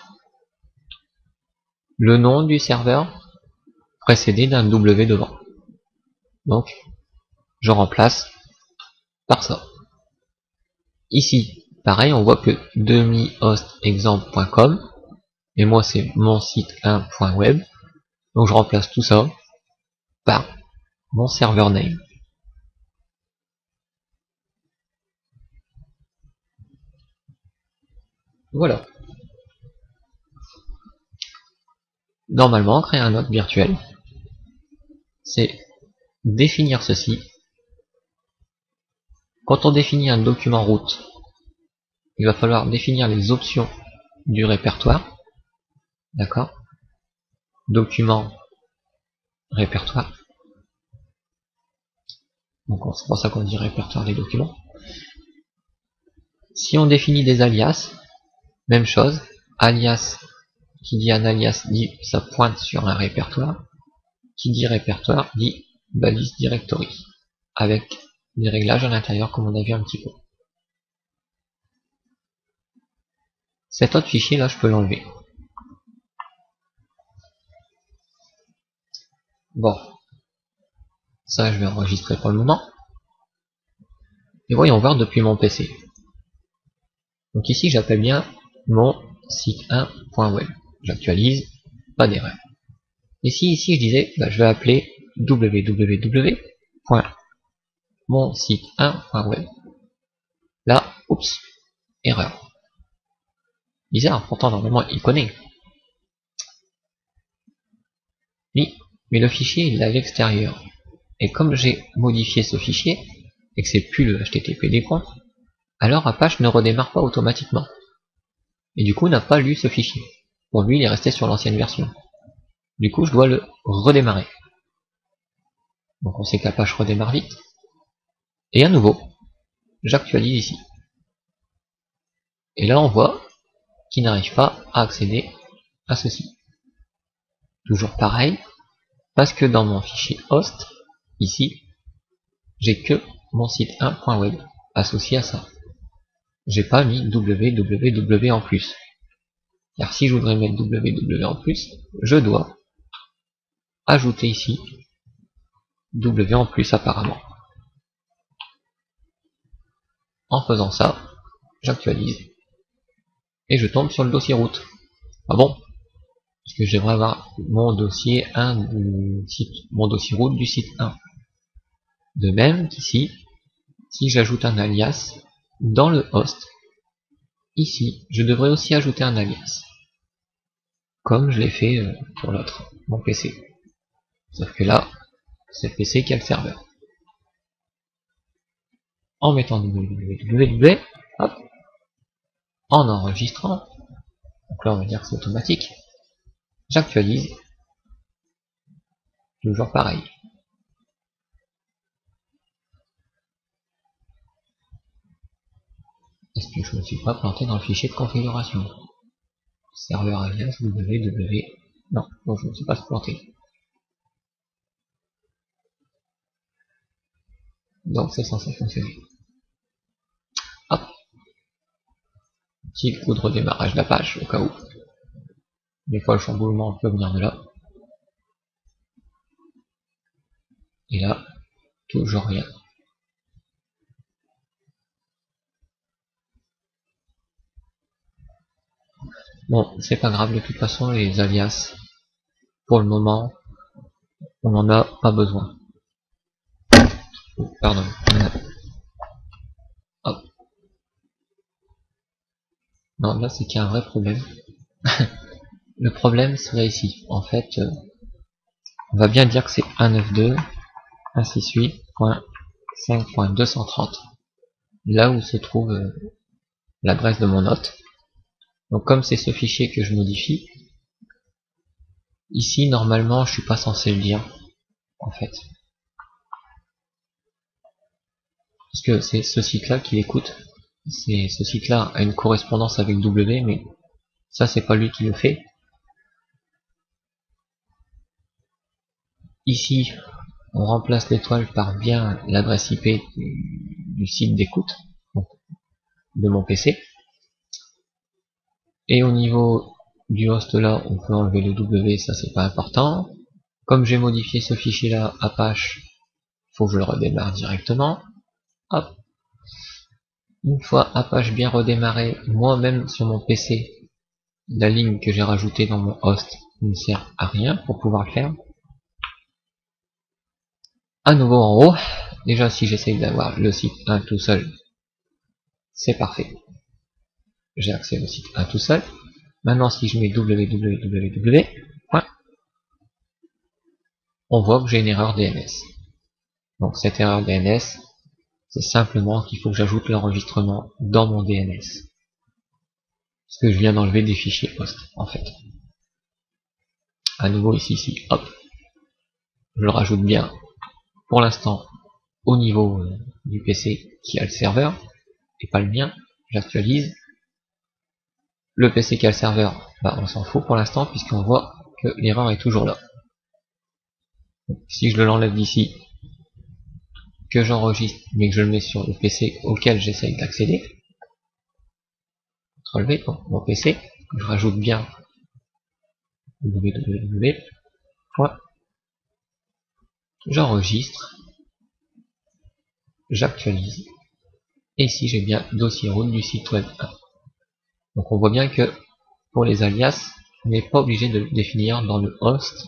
le nom du serveur précédé d'un W devant. Donc, je remplace par ça. Ici, pareil, on voit que demi-hostexemple.com et moi c'est mon site 1.web. Donc je remplace tout ça par mon serveur name. Voilà. Normalement, créer un hôte virtuel, c'est définir ceci. Quand on définit un document route, il va falloir définir les options du répertoire. D'accord? Document, répertoire. Donc c'est pour ça qu'on dit répertoire des documents. Si on définit des alias, même chose. Alias, qui dit un alias dit ça pointe sur un répertoire. Qui dit répertoire dit balise directory. Avec des réglages à l'intérieur comme on a vu un petit peu. Cet autre fichier là, je peux l'enlever. Bon. Ça, je vais enregistrer pour le moment. Et voyons voir depuis mon PC. Donc ici, j'appelle bien mon site 1.web. J'actualise, pas d'erreur. Et si ici, je disais, bah, je vais appeler www.monsite1.web. Là, oups, erreur. Bizarre, pourtant normalement il connaît. Oui, mais le fichier il est à l'extérieur. Et comme j'ai modifié ce fichier, et que c'est plus le HTTP des points, alors Apache ne redémarre pas automatiquement. Et du coup n'a pas lu ce fichier. Pour lui il est resté sur l'ancienne version. Du coup je dois le redémarrer. Donc on sait qu'Apache redémarre vite. Et à nouveau, j'actualise ici. Et là on voit qu'il n'arrive pas à accéder à ceci. Toujours pareil, Parce que dans mon fichier host, ici, j'ai que mon site 1.web associé à ça. J'ai pas mis www en plus. Car si je voudrais mettre www en plus, je dois ajouter ici w en plus apparemment. En faisant ça, j'actualise et je tombe sur le dossier route. Ah bon? Parce que j'aimerais avoir mon dossier 1 du site, mon dossier route du site 1. De même qu'ici, si j'ajoute un alias dans le host, ici, je devrais aussi ajouter un alias. Comme je l'ai fait pour l'autre, mon PC. Sauf que là, c'est le PC qui a le serveur. En mettant www, hop, en enregistrant, donc là on va dire que c'est automatique, j'actualise, toujours pareil. Est-ce que je ne me suis pas planté dans le fichier de configuration? Serveur alias www, non, donc je ne me suis pas planté. Donc c'est censé fonctionner. Hop, petit coup de redémarrage de la page au cas où. Des fois le chamboulement peut venir de là. Et là, toujours rien. Bon, c'est pas grave, de toute façon les alias, pour le moment, on n'en a pas besoin. Oh, pardon. Hop. Non, là c'est qu'il y a un vrai problème. Le problème serait ici. En fait, on va bien dire que c'est 192.168.5.230. Là où se trouve l'adresse de mon hôte. Donc comme c'est ce fichier que je modifie, ici normalement je suis pas censé le dire, en fait. Parce que c'est ce site-là qui l'écoute. C'est ce site-là a une correspondance avec W, mais ça c'est pas lui qui le fait. Ici, on remplace l'étoile par bien l'adresse IP du site d'écoute, de mon PC. Et au niveau du host là, on peut enlever le W, ça c'est pas important. Comme j'ai modifié ce fichier là, Apache, faut que je le redémarre directement. Hop. Une fois Apache bien redémarré, moi-même sur mon PC, la ligne que j'ai rajoutée dans mon host ne sert à rien pour pouvoir le faire. À nouveau en haut, déjà si j'essaye d'avoir le site 1 tout seul, c'est parfait. J'ai accès au site 1 tout seul. Maintenant si je mets www, on voit que j'ai une erreur DNS. Donc cette erreur DNS, c'est simplement qu'il faut que j'ajoute l'enregistrement dans mon DNS. Parce que je viens d'enlever des fichiers host, en fait. À nouveau ici, hop. Je le rajoute bien, pour l'instant, au niveau du PC qui a le serveur, et pas le mien. J'actualise. Le PC qui a le serveur, bah on s'en fout pour l'instant, puisqu'on voit que l'erreur est toujours là. Donc, si je l'enlève d'ici, que j'enregistre, mais que je le mets sur le PC auquel j'essaye d'accéder, relever mon PC, je rajoute bien www. J'enregistre, j'actualise, et ici j'ai bien dossier route du site web 1. Donc on voit bien que pour les alias, on n'est pas obligé de le définir dans le host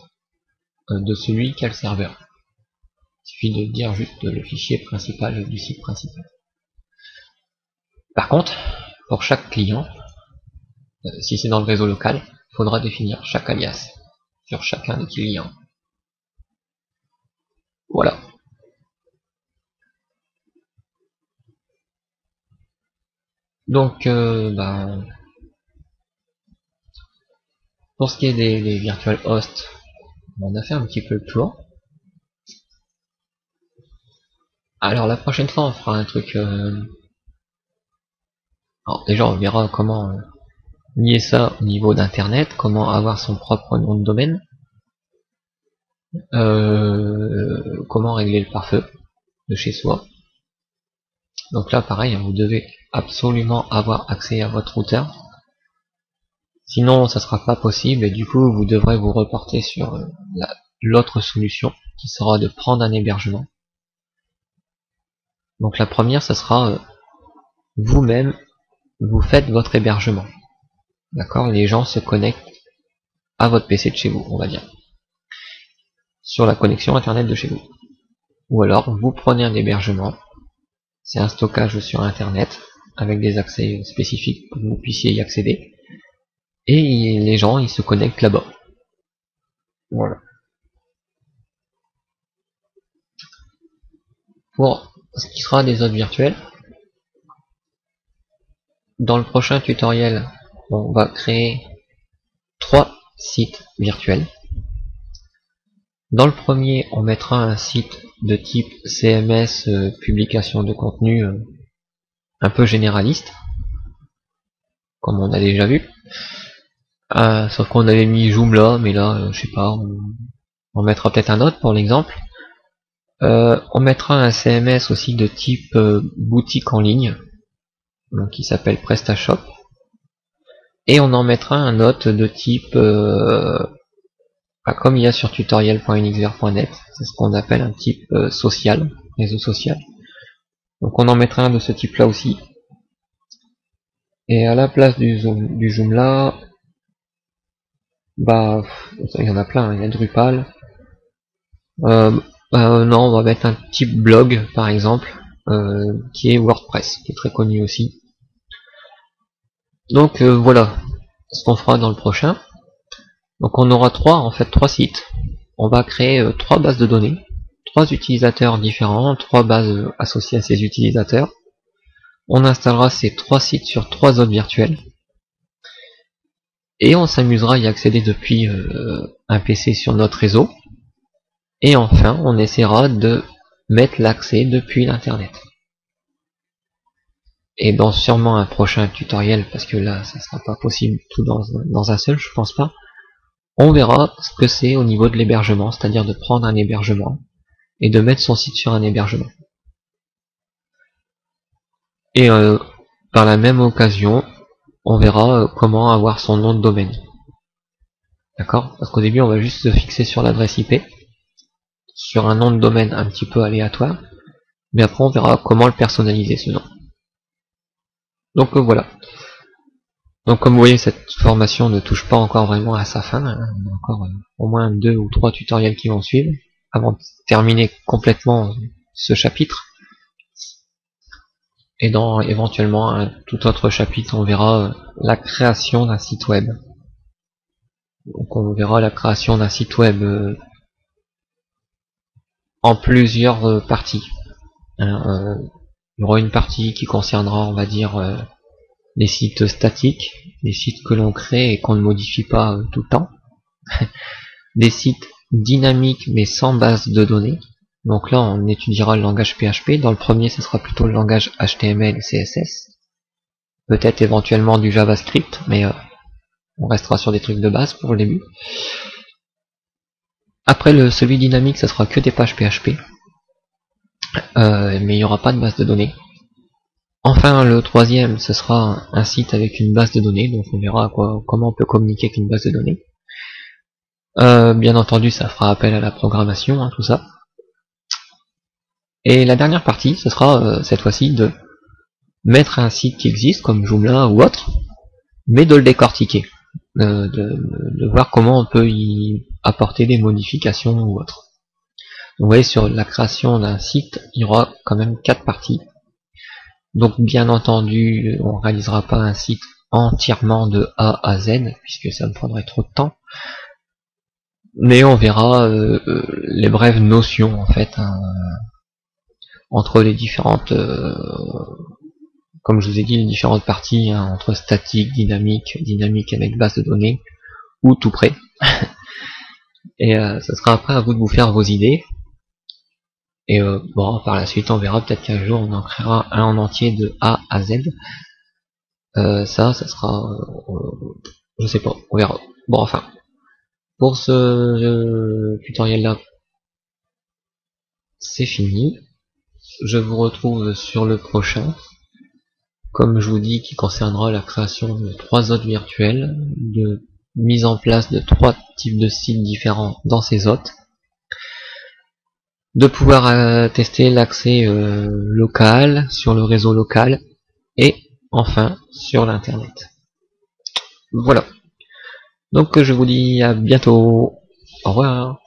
de celui qui a le serveur. Il suffit de dire juste le fichier principal du site principal. Par contre, pour chaque client, si c'est dans le réseau local, il faudra définir chaque alias sur chacun des clients. Voilà. Donc, pour ce qui est des virtual hosts, on a fait un petit peu le tour. Alors la prochaine fois, on fera un truc... Alors déjà, on verra comment lier ça au niveau d'internet, comment avoir son propre nom de domaine. comment régler le pare-feu de chez soi. Donc là pareil, vous devez absolument avoir accès à votre routeur, sinon ça sera pas possible et du coup vous devrez vous reporter sur l'autre solution qui sera de prendre un hébergement. Donc la première, ça sera vous-même, vous faites votre hébergement. D'accord? Les gens se connectent à votre PC de chez vous, on va dire, sur la connexion internet de chez vous. Ou alors vous prenez un hébergement, c'est un stockage sur internet avec des accès spécifiques pour que vous puissiez y accéder, et les gens ils se connectent là-bas. Voilà. Pour ce qui sera des hôtes virtuels, dans le prochain tutoriel, on va créer 3 sites virtuels. Dans le premier, on mettra un site de type CMS, publication de contenu un peu généraliste, comme on a déjà vu. Sauf qu'on avait mis Joomla, mais là, je sais pas, on mettra peut-être un autre pour l'exemple. On mettra un CMS aussi de type boutique en ligne, donc qui s'appelle PrestaShop. Et on en mettra un autre de type, comme il y a sur tutoriel.unixver.net, c'est ce qu'on appelle un type social, réseau social. Donc on en mettra un de ce type là aussi. Et à la place du Joomla, bah, il y en a plein, il y a Drupal. Non, on va mettre un type blog par exemple, qui est WordPress, qui est très connu aussi. Donc voilà ce qu'on fera dans le prochain. Donc on aura trois sites. On va créer 3 bases de données, 3 utilisateurs différents, 3 bases associées à ces utilisateurs. On installera ces 3 sites sur 3 hôtes virtuels. Et on s'amusera à y accéder depuis un PC sur notre réseau. Et enfin, on essaiera de mettre l'accès depuis l'internet. Et dans sûrement un prochain tutoriel, parce que là, ça sera pas possible tout dans un seul, je pense pas, on verra ce que c'est au niveau de l'hébergement, c'est-à-dire de prendre un hébergement et de mettre son site sur un hébergement. Et par la même occasion, on verra comment avoir son nom de domaine. D'accord? Parce qu'au début, on va juste se fixer sur l'adresse IP, sur un nom de domaine un petit peu aléatoire, mais après on verra comment le personnaliser ce nom. Donc voilà. Donc comme vous voyez, cette formation ne touche pas encore vraiment à sa fin, hein. On a encore au moins 2 ou 3 tutoriels qui vont suivre, avant de terminer complètement ce chapitre. Et dans éventuellement un tout autre chapitre, on verra la création d'un site web. Donc on verra la création d'un site web en plusieurs parties. Il y aura une partie qui concernera, on va dire, les sites statiques, les sites que l'on crée et qu'on ne modifie pas tout le temps. Des sites dynamiques mais sans base de données. Donc là, on étudiera le langage PHP. Dans le premier, ce sera plutôt le langage HTML et CSS. Peut-être éventuellement du JavaScript, mais on restera sur des trucs de base pour le début. Après, celui dynamique, ça sera que des pages PHP. Mais il n'y aura pas de base de données. Enfin, le troisième, ce sera un site avec une base de données, donc on verra comment on peut communiquer avec une base de données. Bien entendu, ça fera appel à la programmation, hein, tout ça. Et la dernière partie, ce sera cette fois-ci de mettre un site qui existe, comme Joomla ou autre, mais de le décortiquer, de voir comment on peut y apporter des modifications ou autre. Donc, vous voyez, sur la création d'un site, il y aura quand même 4 parties. Donc bien entendu, on ne réalisera pas un site entièrement de A à Z, puisque ça me prendrait trop de temps. Mais on verra les brèves notions en fait, hein, entre les différentes, comme je vous ai dit, les différentes parties, hein, entre statique, dynamique avec base de données, ou tout près. Et ça sera après à vous de vous faire vos idées. Et bon, par la suite, on verra peut-être qu'un jour on en créera un en entier de A à Z. Ça sera, je sais pas, on verra. Bon, enfin, Pour ce tutoriel là, c'est fini. Je vous retrouve sur le prochain, comme je vous dis, qui concernera la création de 3 hôtes virtuels, de mise en place de 3 types de sites différents dans ces hôtes, de pouvoir tester l'accès local sur le réseau local et enfin sur l'internet. Voilà. Donc je vous dis à bientôt. Au revoir.